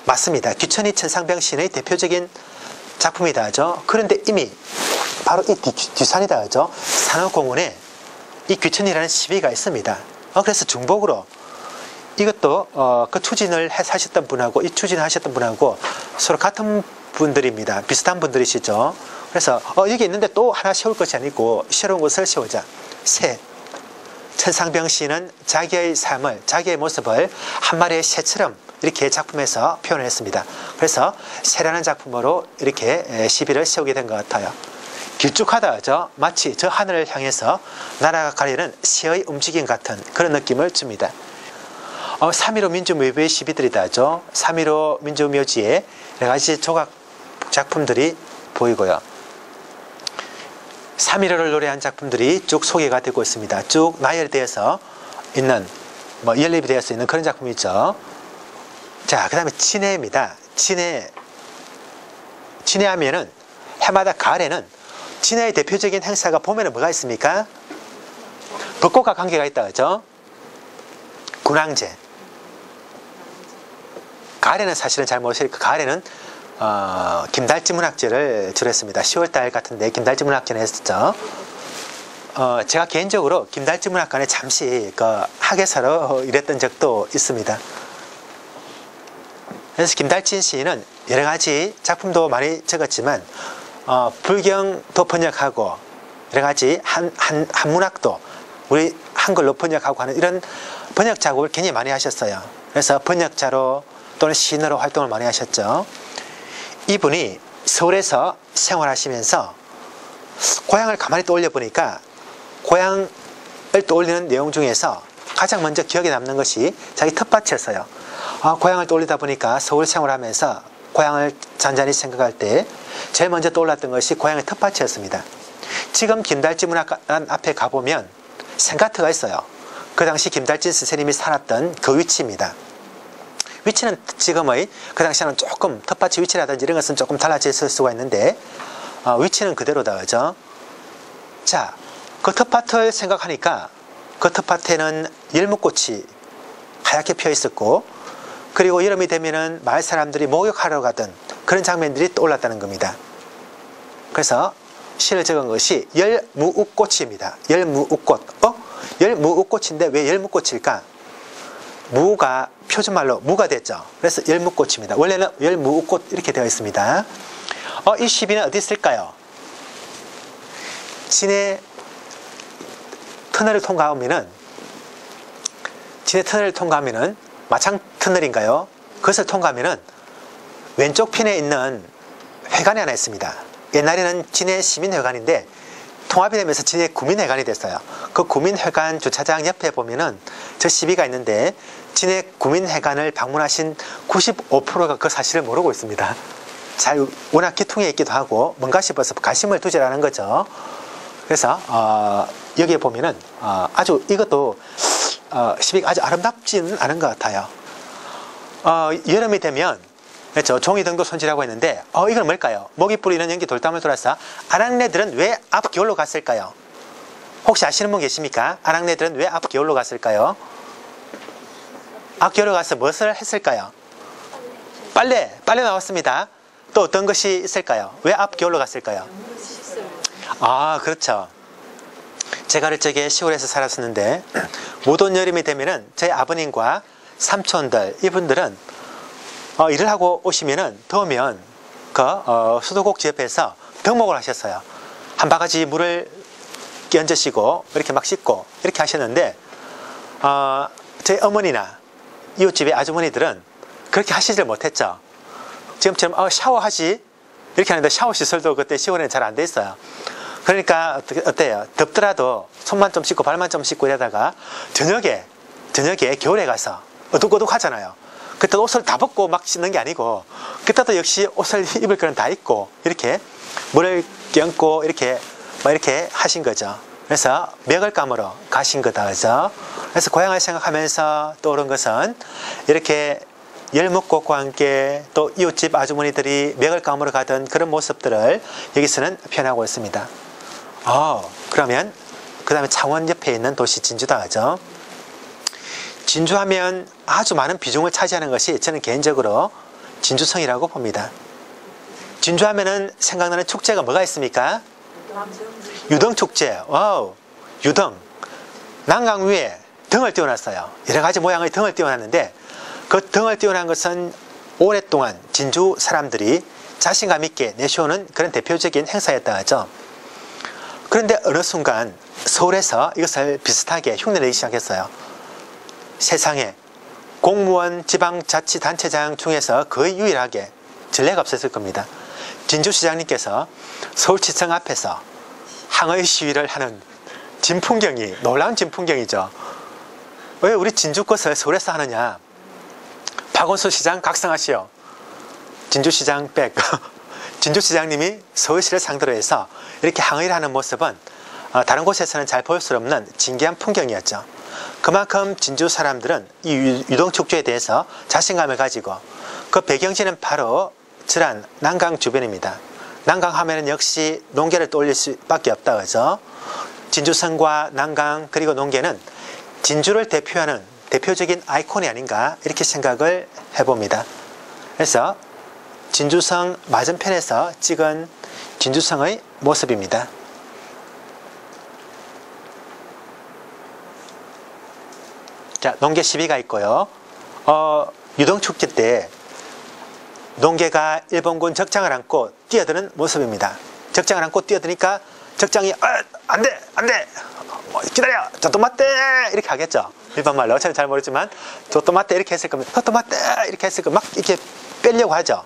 맞습니다. 귀천이 천상병 시인의 대표적인 작품이다 하죠. 그런데 이미 바로 이 뒷산이다 하죠. 산호공원에 이 귀천이라는 시비가 있습니다. 그래서 중복으로 이것도 그 추진을 하셨던 분하고 이 추진하셨던 분하고 서로 같은 분들입니다. 비슷한 분들이시죠. 그래서 여기 있는데 또 하나 세울 것이 아니고 새로운 것을 세우자. 새. 천상병 시인은 자기의 삶을, 자기의 모습을 한 마리의 새처럼 이렇게 작품에서 표현을 했습니다. 그래서 새라는 작품으로 이렇게 시비를 세우게 된 것 같아요. 길쭉하다 하죠. 마치 저 하늘을 향해서 날아가려는 새의 움직임 같은 그런 느낌을 줍니다. 3.15 민주묘지의 시비들이다 하죠. 3.15 민주묘지에 여러 가지 조각 작품들이 보이고요. 3.15를 노래한 작품들이 쭉 소개가 되고 있습니다. 쭉 나열되어서 있는, 연립이 되어서 있는 그런 작품이죠. 자, 그 다음에 진해입니다. 진해 하면은 해마다 가을에는 진해의 대표적인 행사가 봄에는 뭐가 있습니까? 벚꽃과 관계가 있다 그죠? 군항제. 가을에는 사실은 잘 모르실 거예요. 가을에는 김달지 문학제를 주로 했습니다. 10월달 같은데 김달지 문학제를 했었죠. 제가 개인적으로 김달지 문학관에 잠시 학예사로 일했던 적도 있습니다. 그래서 김달진 시인은 여러 가지 작품도 많이 적었지만 불경도 번역하고 여러 가지 한문학도 우리 한글로 번역하고 하는 이런 번역 작업을 굉장히 많이 하셨어요. 그래서 번역자로 또는 시인으로 활동을 많이 하셨죠. 이분이 서울에서 생활하시면서 고향을 가만히 떠올려 보니까 고향을 떠올리는 내용 중에서 가장 먼저 기억에 남는 것이 자기 텃밭이었어요. 고향을 떠올리다 보니까 서울 생활하면서 고향을 잔잔히 생각할 때 제일 먼저 떠올랐던 것이 고향의 텃밭이었습니다. 지금 김달진 문학관 앞에 가보면 생가트가 있어요. 그 당시 김달진 선생님이 살았던 그 위치입니다. 위치는 지금의 그 당시에는 조금 텃밭의 위치라든지 이런 것은 조금 달라졌을 수가 있는데 위치는 그대로다 그죠? 자, 그 텃밭을 생각하니까 그 텃밭에는 열무꽃이 하얗게 피어 있었고, 그리고 여름이 되면은 마을 사람들이 목욕하러 가던 그런 장면들이 떠올랐다는 겁니다. 그래서 시를 적은 것이 열무우꽃입니다. 열무우꽃. 열무우꽃인데 왜 열무꽃일까? 무가 표준말로 무가 됐죠. 그래서 열무꽃입니다. 원래는 열무우꽃 이렇게 되어 있습니다. 이 시비는 어디 있을까요? 진해 터널을 통과하면은 마창 터널인가요? 그것을 통과하면은 왼쪽 편에 있는 회관이 하나 있습니다. 옛날에는 진해 시민회관인데 통합이 되면서 진해 구민회관이 됐어요. 그 구민회관 주차장 옆에 보면은 저 시비가 있는데 진해 구민회관을 방문하신 95%가 그 사실을 모르고 있습니다. 워낙 기퉁에 있기도 하고 뭔가 싶어서 관심을 두지라는 거죠. 그래서 여기에 보면은 아주 이것도 시비가 아주 아름답지는 않은 것 같아요. 여름이 되면 그렇죠. 종이등도 손질하고 있는데 이건 뭘까요? 모기 뿌리는 연기 돌담을 돌아서 아낙네들은 왜 앞기울로 갔을까요? 혹시 아시는 분 계십니까? 아낙네들은 왜 앞기울로 갔을까요? 앞기울로 가서 무엇을 했을까요? 빨래 나왔습니다. 또 어떤 것이 있을까요? 왜 앞기울로 갔을까요? 그렇죠. 제가 어릴 적에 시골에서 살았었는데 무더운 여름이 되면은 저희 아버님과 삼촌들 이분들은 일을 하고 오시면은 더우면 수도꼭지 옆에서 덕목을 하셨어요. 한 바가지 물을 끼얹으시고 이렇게 막 씻고 이렇게 하셨는데 저희 어머니나 이웃집의 아주머니들은 그렇게 하시질 못했죠. 지금처럼 샤워하지 이렇게 하는데 샤워 시설도 그때 시골에는 잘 안 돼 있어요. 그러니까 어때요? 덥더라도 손만 좀 씻고 발만 좀 씻고 이러다가 저녁에 겨울에 가서 어둑어둑 하잖아요. 그때 옷을 다 벗고 막 씻는 게 아니고 그때도 역시 옷을 입을 거는 다 입고 이렇게 물을 끼얹고 이렇게 하신 거죠. 그래서 먹을감으로 가신 거다. 그죠? 그래서 고향을 생각하면서 떠오른 것은 이렇게 열목곡과 함께 또 이웃집 아주머니들이 먹을감으로 가던 그런 모습들을 여기서는 표현하고 있습니다. 그러면 그 다음에 창원 옆에 있는 도시 진주다. 그죠? 진주하면 아주 많은 비중을 차지하는 것이 저는 개인적으로 진주성이라고 봅니다. 진주하면은 생각나는 축제가 뭐가 있습니까? 유등축제. 유등. 난강 위에 등을 띄워놨어요. 여러 가지 모양의 등을 띄워놨는데 그 등을 띄워놓은 것은 오랫동안 진주 사람들이 자신감 있게 내세우는 그런 대표적인 행사였다 하죠. 그런데 어느 순간 서울에서 이것을 비슷하게 흉내내기 시작했어요. 세상에 공무원 지방자치단체장 중에서 거의 유일하게 전례가 없었을 겁니다. 진주시장님께서 서울시청 앞에서 항의 시위를 하는 진풍경이, 놀라운 진풍경이죠. 왜 우리 진주 것을 서울에서 하느냐? 박원순 시장 각성하시오. 진주시장 백. 진주시장님이 서울시를 상대로 해서 이렇게 항의를 하는 모습은 다른 곳에서는 잘 볼 수 없는 진귀한 풍경이었죠. 그만큼 진주 사람들은 이 유동축제에 대해서 자신감을 가지고 그 배경지는 바로 저란 난강 주변입니다. 난강 하면은 역시 농계를 떠올릴 수밖에 없다. 그죠? 진주성과 난강 그리고 농계는 진주를 대표하는 대표적인 아이콘이 아닌가 이렇게 생각을 해봅니다. 그래서 진주성 맞은편에서 찍은 진주성의 모습입니다. 자, 농계 시비가 있고요. 유동축제 때 농계가 일본군 적장을 안고 뛰어드는 모습입니다. 적장을 안고 뛰어드니까 적장이 안 돼 기다려 조또마떼 이렇게 하겠죠. 일본말로 저는 잘 모르지만 조또마떼 이렇게 했을 겁니다. 조또마떼 이렇게 했을 겁니다. 막 이렇게 빼려고 하죠.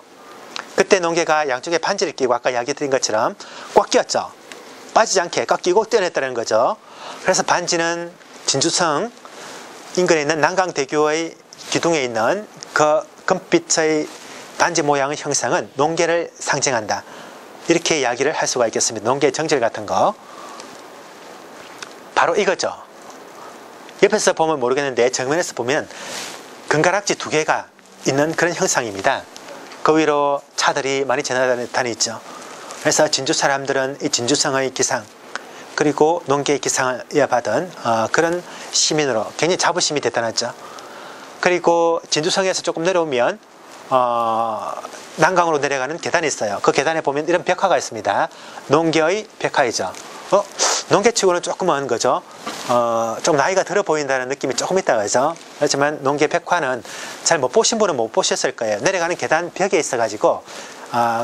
그때 농계가 양쪽에 반지를 끼고 아까 이야기 드린 것처럼 꽉 끼었죠. 빠지지 않게 꽉 끼고 뛰어냈다는 거죠. 그래서 반지는 진주성 인근에 있는 난강대교의 기둥에 있는 그 금빛의 반지 모양의 형상은 농계를 상징한다. 이렇게 이야기를 할 수가 있겠습니다. 농계의 정절 같은 거. 바로 이거죠. 옆에서 보면 모르겠는데 정면에서 보면 금가락지 2개가 있는 그런 형상입니다. 그 위로 차들이 많이 지나다니죠. 그래서 진주 사람들은 이 진주성의 기상 그리고 농계의 기상을 이어받은 그런 시민으로 굉장히 자부심이 대단하죠. 그리고 진주성에서 조금 내려오면 난강으로 내려가는 계단이 있어요. 그 계단에 보면 이런 벽화가 있습니다. 농계의 벽화이죠. 농계치고는 조금 먼 거죠. 좀 나이가 들어 보인다는 느낌이 조금 있다 그죠. 그렇지만 농계 벽화는 잘 못 보신 분은 못 보셨을 거예요. 내려가는 계단 벽에 있어 가지고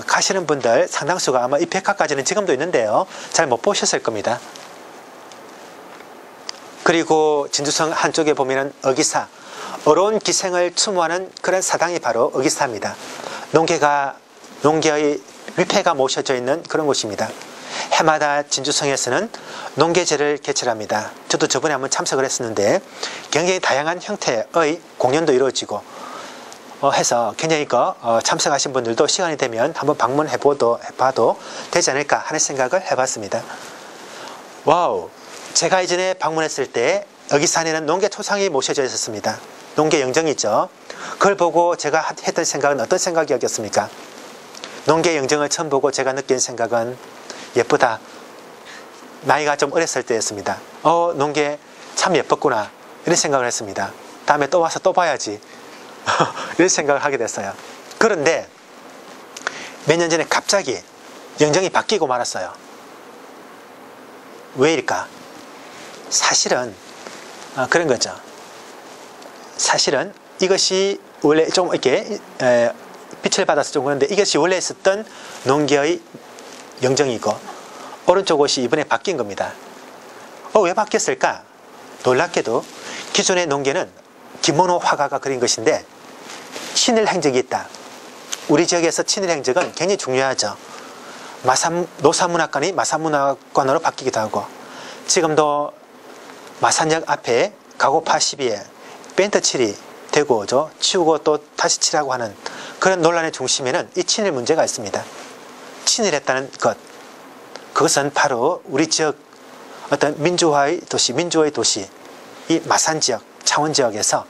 가시는 분들 상당수가 아마 이 벽화까지는 지금도 있는데요. 잘 못 보셨을 겁니다. 그리고 진주성 한쪽에 보면은 어기사, 어려운 기생을 추모하는 그런 사당이 바로 어기사입니다. 농계의 위패가 모셔져 있는 그런 곳입니다. 해마다 진주성에서는 농계제를 개최합니다. 저도 저번에 한번 참석을 했었는데 굉장히 다양한 형태의 공연도 이루어지고 해서 굉장히 참석하신 분들도 시간이 되면 한번 방문해봐도 되지 않을까 하는 생각을 해봤습니다. 와우! 제가 이전에 방문했을 때 여기 산에는 농계 초상이 모셔져 있었습니다. 농계 영정이죠. 그걸 보고 제가 했던 생각은 어떤 생각이었겠습니까? 농계 영정을 처음 보고 제가 느낀 생각은 예쁘다. 나이가 좀 어렸을 때였습니다. 농계 참 예뻤구나. 이런 생각을 했습니다. 다음에 또 와서 또 봐야지. 이런 생각을 하게 됐어요. 그런데 몇 년 전에 갑자기 영정이 바뀌고 말았어요. 왜일까? 사실은 그런 거죠. 사실은 이것이 원래 좀 이렇게 빛을 받아서 좀 그런데 이것이 원래 있었던 농계의 영정이고 오른쪽 옷이 이번에 바뀐 겁니다. 왜 바뀌었을까? 놀랍게도 기존의 농계는 김원호 화가가 그린 것인데 친일 행적이 있다. 우리 지역에서 친일 행적은 굉장히 중요하죠. 노사문학관이 마산문학관으로 바뀌기도 하고 지금도 마산역 앞에 가고파 시비에 밴드 칠이 되고 오죠. 치우고 또 다시 칠하고 하는 그런 논란의 중심에는 이 친일 문제가 있습니다. 친일했다는 것, 그것은 바로 우리 지역 어떤 민주화의 도시, 이 마산 지역, 창원 지역에서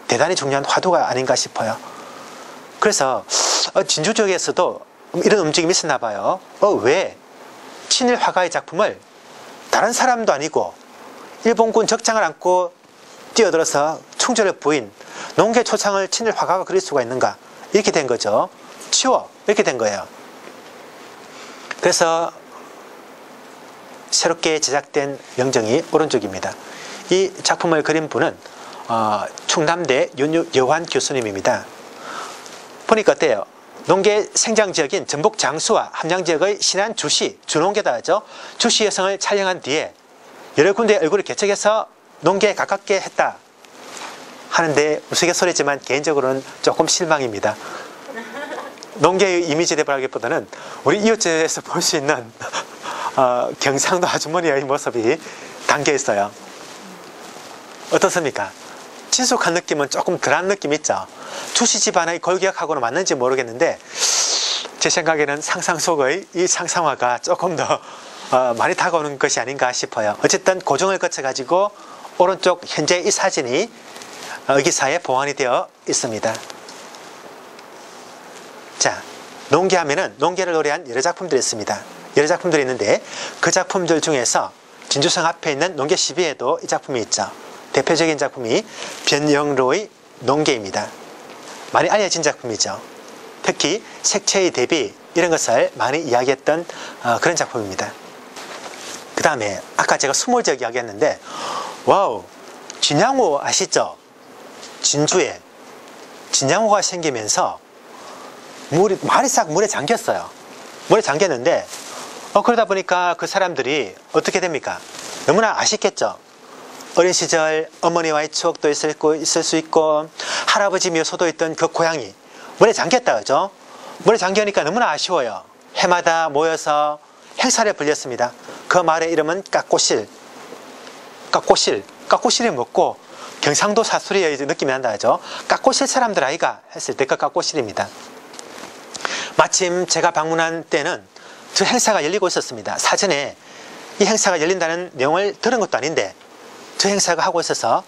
대단히 중요한 화두가 아닌가 싶어요. 그래서 진주 지역에서도 이런 움직임이 있었나 봐요. 왜 친일 화가의 작품을 다른 사람도 아니고 일본군 적장을 안고 뛰어들어서 충절을 부인 농계 초창을 친일 화가가 그릴 수가 있는가? 이렇게 된 거죠. 치워! 이렇게 된 거예요. 그래서 새롭게 제작된 영정이 오른쪽입니다. 이 작품을 그린 분은 충남대 윤여환 교수님입니다. 보니까 어때요? 농계 생장지역인 전북 장수와 함양지역의 신안 주시, 주농계다 하죠. 주시 여성을 촬영한 뒤에 여러 군데 얼굴을 개척해서 농계에 가깝게 했다 하는데 우스갯소리지만 개인적으로는 조금 실망입니다. 농계의 이미지 대발하기보다는 우리 이웃집에서 볼 수 있는 경상도 아주머니의 모습이 담겨 있어요. 어떻습니까? 친숙한 느낌은 조금 덜한 느낌이 있죠. 주시 집안의 골격하고는 맞는지 모르겠는데 제 생각에는 상상 속의 이 상상화가 조금 더 많이 다가오는 것이 아닌가 싶어요. 어쨌든 고정을 거쳐가지고 오른쪽 현재 이 사진이 의기사에 보완이 되어 있습니다. 자, 농계하면은 농계를 노래한 여러 작품들이 있습니다. 여러 작품들이 있는데 그 작품들 중에서 진주성 앞에 있는 농계 시비에도 이 작품이 있죠. 대표적인 작품이 변영로의 농계입니다. 많이 알려진 작품이죠. 특히 색채의 대비 이런 것을 많이 이야기했던 그런 작품입니다. 그 다음에 아까 제가 수몰지역 이야기했는데 와우, 진양호 아시죠? 진주에 진양호가 생기면서 말이 싹 물에 잠겼어요. 물에 잠겼는데 그러다 보니까 그 사람들이 어떻게 됩니까? 너무나 아쉽겠죠. 어린 시절 어머니와의 추억도 있을 수 있고 할아버지 묘소도 있던 그 고향이 물에 잠겼다 그죠? 물에 잠기니까 너무나 아쉬워요. 해마다 모여서 행사를 벌였습니다. 그 마을의 이름은 깍꼬실. 깍꼬실이 먹고 경상도 사투리의 느낌이 난다 하죠. 깍꼬실 사람들 아이가 했을 때 그 깍꼬실입니다. 마침 제가 방문한 때는 그 행사가 열리고 있었습니다. 사전에 이 행사가 열린다는 내용을 들은 것도 아닌데 저 행사가 하고 있어서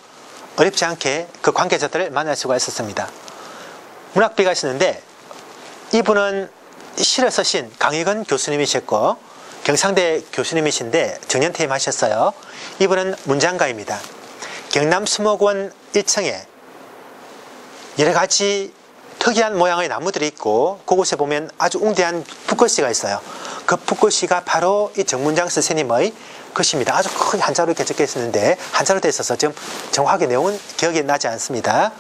어렵지 않게 그 관계자들을 만날 수가 있었습니다. 문학비가시는데 이분은 시를 쓰신 강익은 교수님이셨고 경상대 교수님이신데 정년퇴임 하셨어요. 이분은 문장가입니다. 경남 수목원 1층에 여러 가지 특이한 모양의 나무들이 있고 그곳에 보면 아주 웅대한 붓글씨가 있어요. 그 붓글씨가 바로 이 정문장 선생님의 글씨입니다. 아주 큰 한자로 이렇게 적혀 있었는데 한자로 되어 있어서 지금 정확하게 내용은 기억이 나지 않습니다.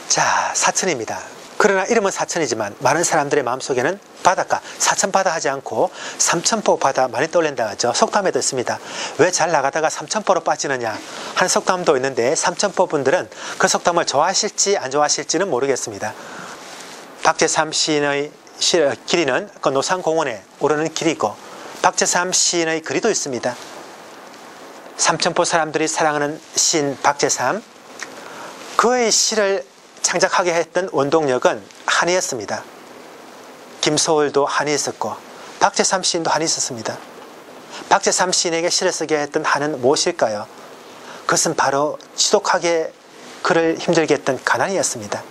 자, 사천입니다. 그러나 이름은 사천이지만 많은 사람들의 마음속에는 바닷가, 사천바다 하지 않고 삼천포 바다 많이 떠올린다 하죠. 속담에도 있습니다. 왜 잘 나가다가 삼천포로 빠지느냐 하는 속담도 있는데 삼천포 분들은 그 속담을 좋아하실지 안 좋아하실지는 모르겠습니다. 박재삼 시인의 길이는 그 노산공원에 오르는 길이고 박재삼 시인의 글이도 있습니다. 삼천포 사람들이 사랑하는 시인 박재삼, 그의 시를 창작하게 했던 원동력은 한이었습니다. 김소월도 한이 있었고 박재삼 시인도 한이 있었습니다. 박재삼 시인에게 시를 쓰게 했던 한은 무엇일까요? 그것은 바로 지독하게 그를 힘들게 했던 가난이었습니다.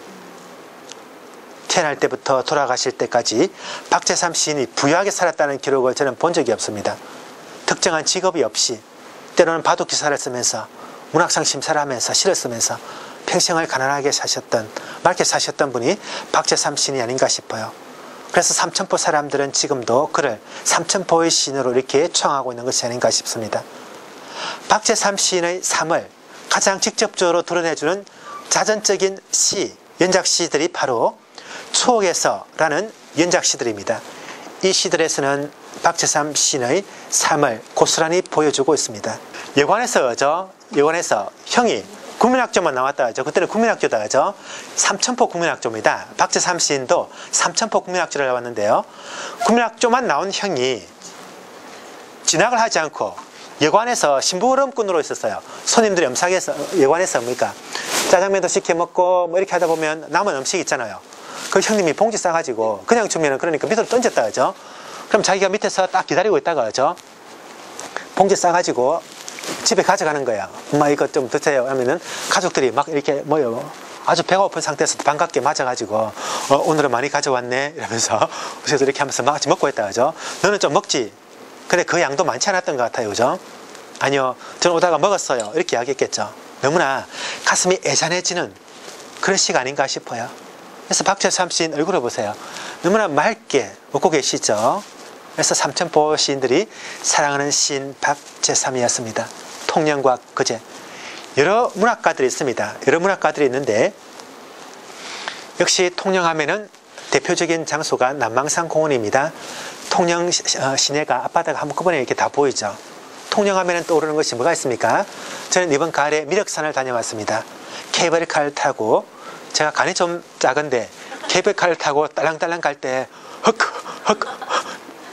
태어날 때부터 돌아가실 때까지 박재삼 시인이 부유하게 살았다는 기록을 저는 본 적이 없습니다. 특정한 직업이 없이 때로는 바둑기사를 쓰면서 문학상 심사를 하면서 시를 쓰면서 평생을 가난하게 사셨던, 맑게 사셨던 분이 박재삼 시인이 아닌가 싶어요. 그래서 삼천포 사람들은 지금도 그를 삼천포의 시인으로 이렇게 청하고 있는 것이 아닌가 싶습니다. 박재삼 시인의 삶을 가장 직접적으로 드러내주는 자전적인 시, 연작시들이 바로 추억에서라는 연작시들입니다. 이 시들에서는 박재삼 시인의 삶을 고스란히 보여주고 있습니다. 여관에서 형이 국민학교만 나왔다 하죠. 그때는 국민학교다 하죠. 삼천포 국민학교입니다. 박재삼 시인도 삼천포 국민학교를 나왔는데요. 국민학교만 나온 형이 진학을 하지 않고 여관에서 심부름꾼으로 있었어요. 손님들이 음식에서 여관에서 뭡니까? 짜장면도 시켜 먹고 뭐 이렇게 하다 보면 남은 음식 있잖아요. 그 형님이 봉지 싸가지고 그냥 주면은 그러니까 밑으로 던졌다 하죠. 그럼 자기가 밑에서 딱 기다리고 있다가 하죠. 봉지 싸가지고 집에 가져가는 거야. 엄마 이거 좀 드세요 하면은 가족들이 막 이렇게 모여 아주 배가 고픈 상태에서 반갑게 맞아가지고 오늘은 많이 가져왔네 이러면서 그래서 이렇게 하면서 막 같이 먹고 있다 하죠. 너는 좀 먹지? 근데 그 양도 많지 않았던 것 같아요. 그죠? 아니요, 저는 오다가 먹었어요. 이렇게 이야기했겠죠. 너무나 가슴이 애잔해지는 그런 시가 아닌가 싶어요. 그래서 박재삼 시인 얼굴을 보세요. 너무나 맑게 웃고 계시죠. 그래서 삼천포 시인들이 사랑하는 시인 박재삼이었습니다. 통영과 거제. 여러 문학가들이 있습니다. 여러 문학가들이 있는데 역시 통영하면은 대표적인 장소가 남망산 공원입니다. 통영 시내가 앞바다가 한꺼번에 이렇게 다 보이죠. 통영하면 떠오르는 것이 뭐가 있습니까? 저는 이번 가을에 미륵산을 다녀왔습니다. 케이블카를 타고 제가 간이 좀 작은데 케이블카를 타고 딸랑딸랑 갈 때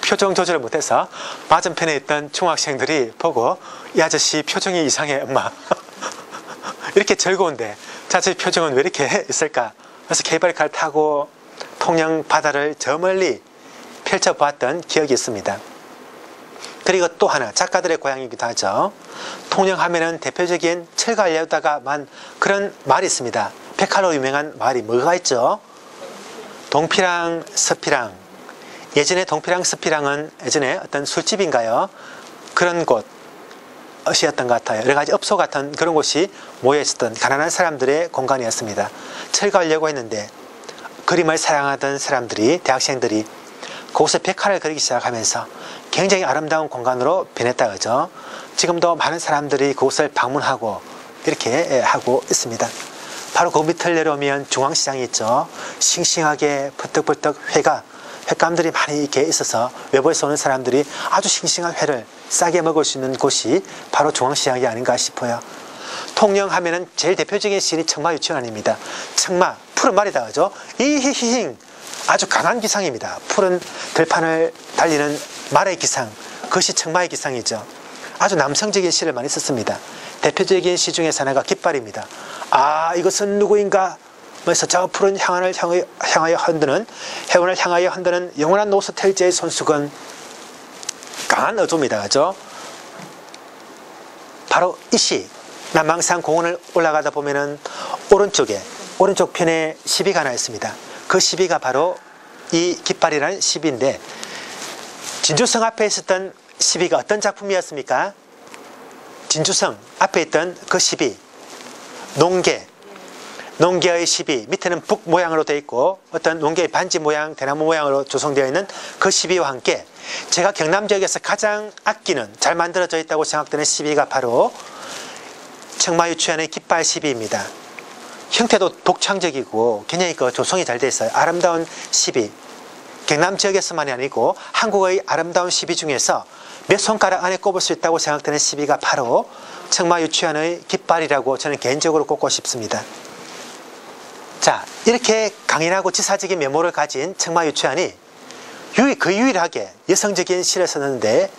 표정 조절을 못해서 맞은편에 있던 중학생들이 보고 이 아저씨 표정이 이상해 엄마 이렇게 즐거운데 자체 표정은 왜 이렇게 있을까? 그래서 케이블카를 타고 통영 바다를 저 멀리 펼쳐보았던 기억이 있습니다. 그리고 또 하나 작가들의 고향이기도 하죠. 통영하면은 대표적인 철가 알려다가만 그런 말이 있습니다. 백화로 유명한 말이 뭐가 있죠? 동피랑 서피랑. 예전에 동피랑 서피랑은 예전에 어떤 술집인가요? 그런 곳이었던 것 같아요. 여러 가지 업소 같은 그런 곳이 모여있었던 가난한 사람들의 공간이었습니다. 철거하려고 했는데 그림을 사랑하던 사람들이, 대학생들이 그곳에 백화를 그리기 시작하면서 굉장히 아름다운 공간으로 변했다 그죠? 지금도 많은 사람들이 그곳을 방문하고 이렇게 하고 있습니다. 바로 그 밑을 내려오면 중앙시장이 있죠. 싱싱하게 퍼뜩퍼뜩 횟감들이 많이 이렇게 있어서 외부에서 오는 사람들이 아주 싱싱한 회를 싸게 먹을 수 있는 곳이 바로 중앙시장이 아닌가 싶어요. 통영하면은 제일 대표적인 시인이 청마유치원입니다. 청마, 푸른 말이다 그죠? 이히히힝, 아주 강한 기상입니다. 푸른 들판을 달리는 말의 기상, 그것이 청마의 기상이죠. 아주 남성적인 시를 많이 썼습니다. 대표적인 시 중에서 하나가 깃발입니다. 아, 이것은 누구인가? 그래서 저 푸른 해원을 향하여 흔드는 영원한 노스텔지의 손수건, 강한 어조입니다. 그죠? 바로 이 시, 남망산 공원을 올라가다 보면은 오른쪽 편에 시비가 하나 있습니다. 그 시비가 바로 이 깃발이라는 시비인데, 진주성 앞에 있었던 시비가 어떤 작품이었습니까? 진주성 앞에 있던 그 시비, 농계의 시비, 밑에는 북 모양으로 되어 있고 어떤 농계의 반지 모양, 대나무 모양으로 조성되어 있는 그 시비와 함께 제가 경남 지역에서 가장 아끼는, 잘 만들어져 있다고 생각되는 시비가 바로 청마유치원의 깃발 시비입니다. 형태도 독창적이고 굉장히 그 조성이 잘 되어 있어요. 아름다운 시비. 경남 지역에서만이 아니고 한국의 아름다운 시비 중에서 몇 손가락 안에 꼽을 수 있다고 생각되는 시비가 바로 청마유치원의 깃발이라고 저는 개인적으로 꼽고 싶습니다. 자, 이렇게 강인하고 지사적인 면모를 가진 청마유치원이 유일하게 여성적인 시를 썼는데,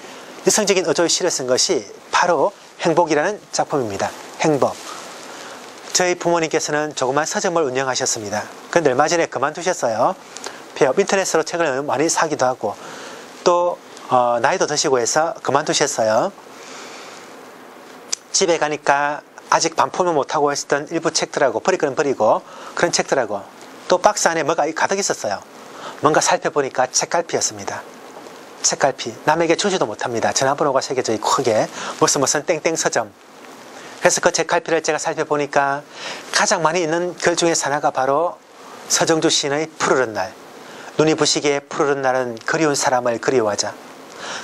여성적인 어조의 시를 쓴 것이 바로 행복이라는 작품입니다. 행복. 저희 부모님께서는 조그만 서점을 운영하셨습니다. 그런데 얼마 전에 그만두셨어요. 폐업. 인터넷으로 책을 많이 사기도 하고 또 나이도 드시고 해서 그만두셨어요. 집에 가니까 아직 반포는 못하고 있었던 일부 책들하고 버릴 건 버리고 그런 책들하고 또 박스 안에 뭐가 가득 있었어요. 뭔가 살펴보니까 책갈피였습니다. 책갈피. 남에게 주지도 못합니다. 전화번호가 새겨져 있고 크게 무슨 땡땡 서점. 그래서 그 책갈피를 제가 살펴보니까 가장 많이 있는 글 중에 하나가 바로 서정주 시인의 푸르른 날. 눈이 부시게 푸르른 날은 그리운 사람을 그리워하자.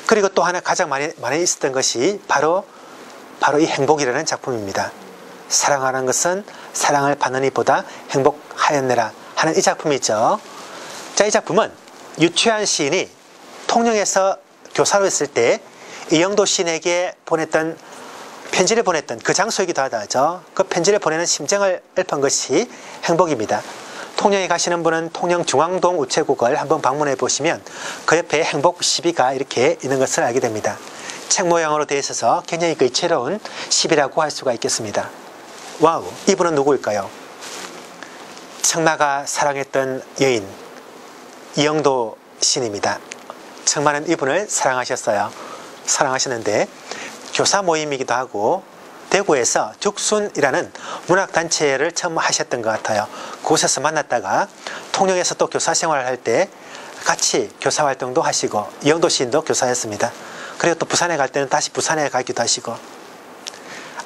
그리고 또 하나 가장 많이 있었던 것이 바로 이 행복이라는 작품입니다. 사랑하는 것은 사랑을 받는 이보다 행복하였느라 하는 이 작품이죠. 자, 이 작품은 유추한 시인이 통영에서 교사로 있을 때 이영도 시인에게 편지를 보냈던 그 장소이기도 하다죠. 그 편지를 보내는 심정을 읊은 것이 행복입니다. 통영에 가시는 분은 통영 중앙동 우체국을 한번 방문해 보시면 그 옆에 행복 시비가 이렇게 있는 것을 알게 됩니다. 책 모양으로 되어 있어서 굉장히 의채로운 시비라고 할 수가 있겠습니다. 와우, 이분은 누구일까요? 청마가 사랑했던 여인 이영도 시인입니다. 청마는 이분을 사랑하셨는데 교사 모임이기도 하고 대구에서 죽순이라는 문학단체를 처음 하셨던 것 같아요. 그곳에서 만났다가 통영에서 또 교사 생활을 할 때 같이 교사 활동도 하시고 이영도 시인도 교사였습니다. 그리고 또 부산에 갈 때는 다시 부산에 가기도 하시고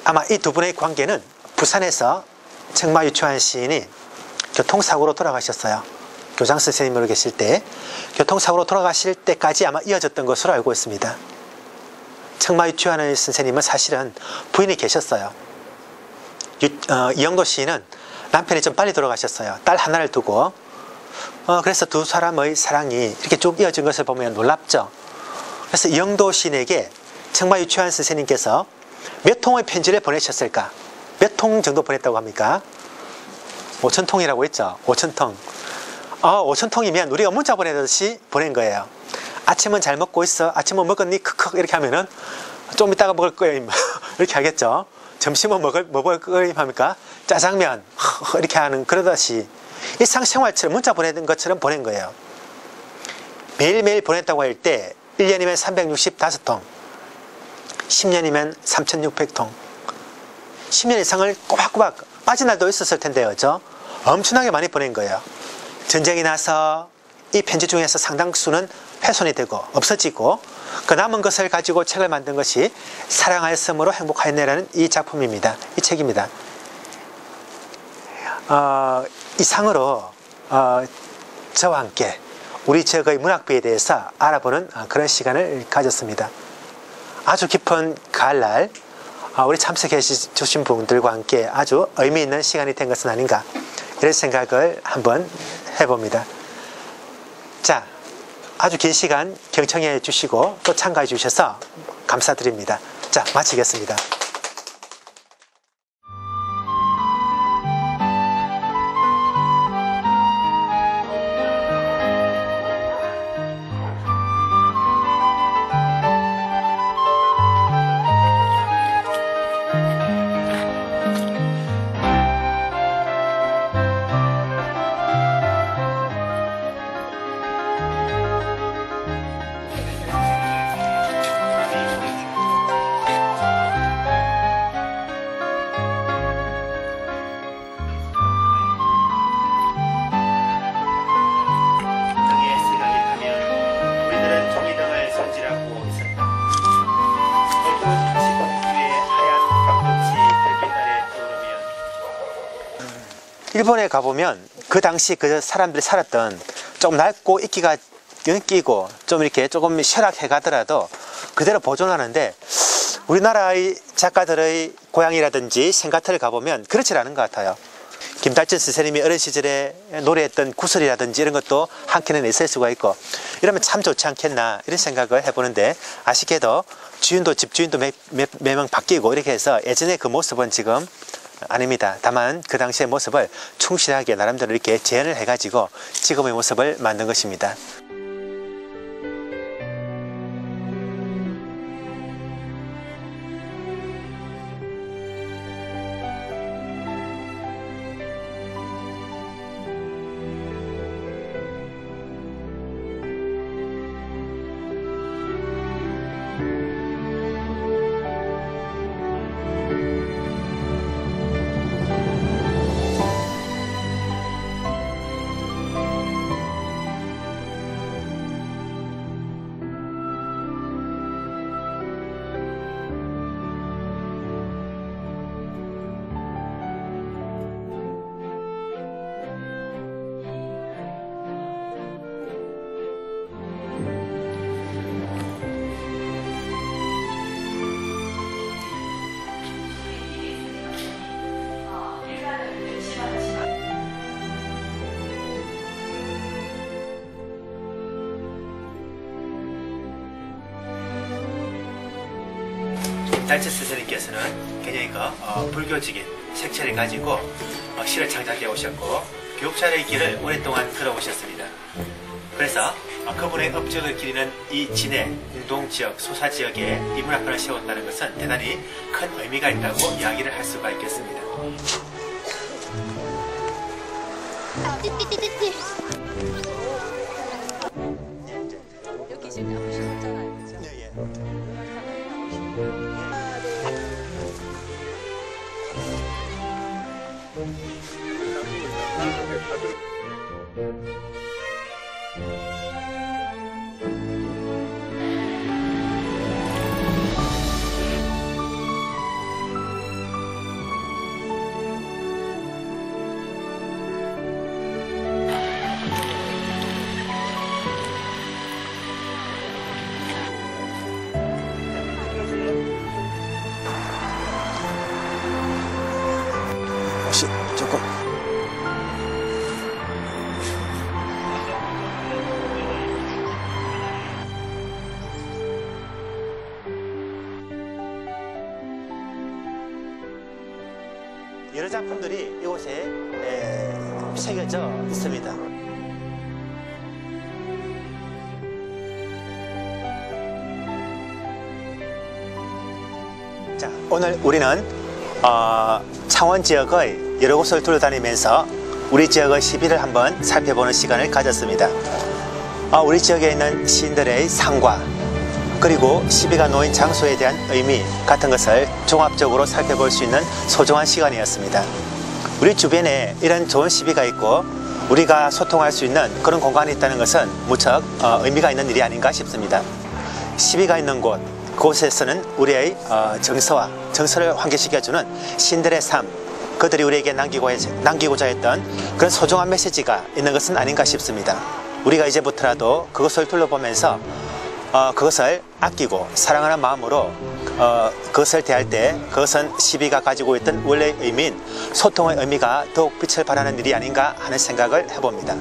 아마 이 두 분의 관계는 부산에서 청마 유추한 시인이 교통사고로 돌아가셨어요. 교장 선생님으로 계실 때 교통사고로 돌아가실 때까지 아마 이어졌던 것으로 알고 있습니다. 청마 유추한 선생님은 사실은 부인이 계셨어요. 이영도 시인은 남편이 좀 빨리 돌아가셨어요. 딸 하나를 두고. 그래서 두 사람의 사랑이 이렇게 쭉 이어진 것을 보면 놀랍죠. 그래서 이영도 시인에게 청마 유추한 선생님께서 몇 통의 편지를 보내셨을까? 몇 통 정도 보냈다고 합니까? 5,000통이라고 했죠. 5,000통. 5,000통이면 우리가 문자 보내듯이 보낸 거예요. 아침은 잘 먹고 있어. 아침은 먹었니? 크크 이렇게 하면은 좀 이따가 먹을 거예요. 이렇게 하겠죠. 점심은 뭐 먹을 거예요 합니까? 짜장면 이렇게 하는 그러듯이 일상생활처럼 문자 보내는 것처럼 보낸 거예요. 매일매일 보냈다고 할 때 1년이면 365통 10년이면 3,600통 10년 이상을 꼬박꼬박 빠진 날도 있었을 텐데요. 그죠? 엄청나게 많이 보낸 거예요. 전쟁이 나서 이 편지 중에서 상당수는 훼손이 되고 없어지고 그 남은 것을 가지고 책을 만든 것이 사랑하였으므로 행복하였네라는 이 작품입니다. 이 책입니다. 이상으로 저와 함께 우리 지역의 문학비에 대해서 알아보는 그런 시간을 가졌습니다. 아주 깊은 가을날 우리 참석해 주신 분들과 함께 아주 의미 있는 시간이 된 것은 아닌가 이런 생각을 한번 해봅니다. 자, 아주 긴 시간 경청해 주시고 또 참가해 주셔서 감사드립니다. 자, 마치겠습니다. 일본에 가보면 그 당시 그 사람들이 살았던 좀 낡고 이끼가 끼고 좀 이렇게 조금 쇠락해 가더라도 그대로 보존하는데 우리나라의 작가들의 고향이라든지 생가터를 가보면 그렇지 않은 것 같아요. 김달진 선생님이 어린 시절에 노래했던 구슬이라든지 이런 것도 한 켠에 있을 수가 있고 이러면 참 좋지 않겠나 이런 생각을 해보는데 아쉽게도 주인도 집주인도 몇 명 바뀌고 이렇게 해서 예전에 그 모습은 지금 아닙니다. 다만 그 당시의 모습을 충실하게 나름대로 이렇게 재현을 해가지고 지금의 모습을 만든 것입니다. 달처 스승님께서는 굉장히 불교적인 색채를 가지고 시를 창작해 오셨고 교육자의 길을 오랫동안 걸어오셨습니다. 그래서 그분의 업적을 기리는 이 진해, 공동지역, 소사지역에 이 문학관을 세웠다는 것은 대단히 큰 의미가 있다고 이야기를 할 수가 있겠습니다. 여기 지금 나오셨잖아요, 그죠? 네, 예. 혹시 조금 여러 작품들이 이곳에 새겨져 있습니다. 자, 오늘 우리는 창원 지역의 여러 곳을 둘러다니면서 우리 지역의 시비를 한번 살펴보는 시간을 가졌습니다. 우리 지역에 있는 시인들의 상과 그리고 시비가 놓인 장소에 대한 의미 같은 것을 종합적으로 살펴볼 수 있는 소중한 시간이었습니다. 우리 주변에 이런 좋은 시비가 있고 우리가 소통할 수 있는 그런 공간이 있다는 것은 무척 의미가 있는 일이 아닌가 싶습니다. 시비가 있는 곳, 그곳에서는 우리의 정서를 환기시켜주는 시인들의 삶, 그들이 우리에게 남기고자 했던 그런 소중한 메시지가 있는 것은 아닌가 싶습니다. 우리가 이제부터라도 그것을 둘러보면서 그것을 아끼고 사랑하는 마음으로 그것을 대할 때 그것은 시비가 가지고 있던 원래의 의미인 소통의 의미가 더욱 빛을 발하는 일이 아닌가 하는 생각을 해봅니다.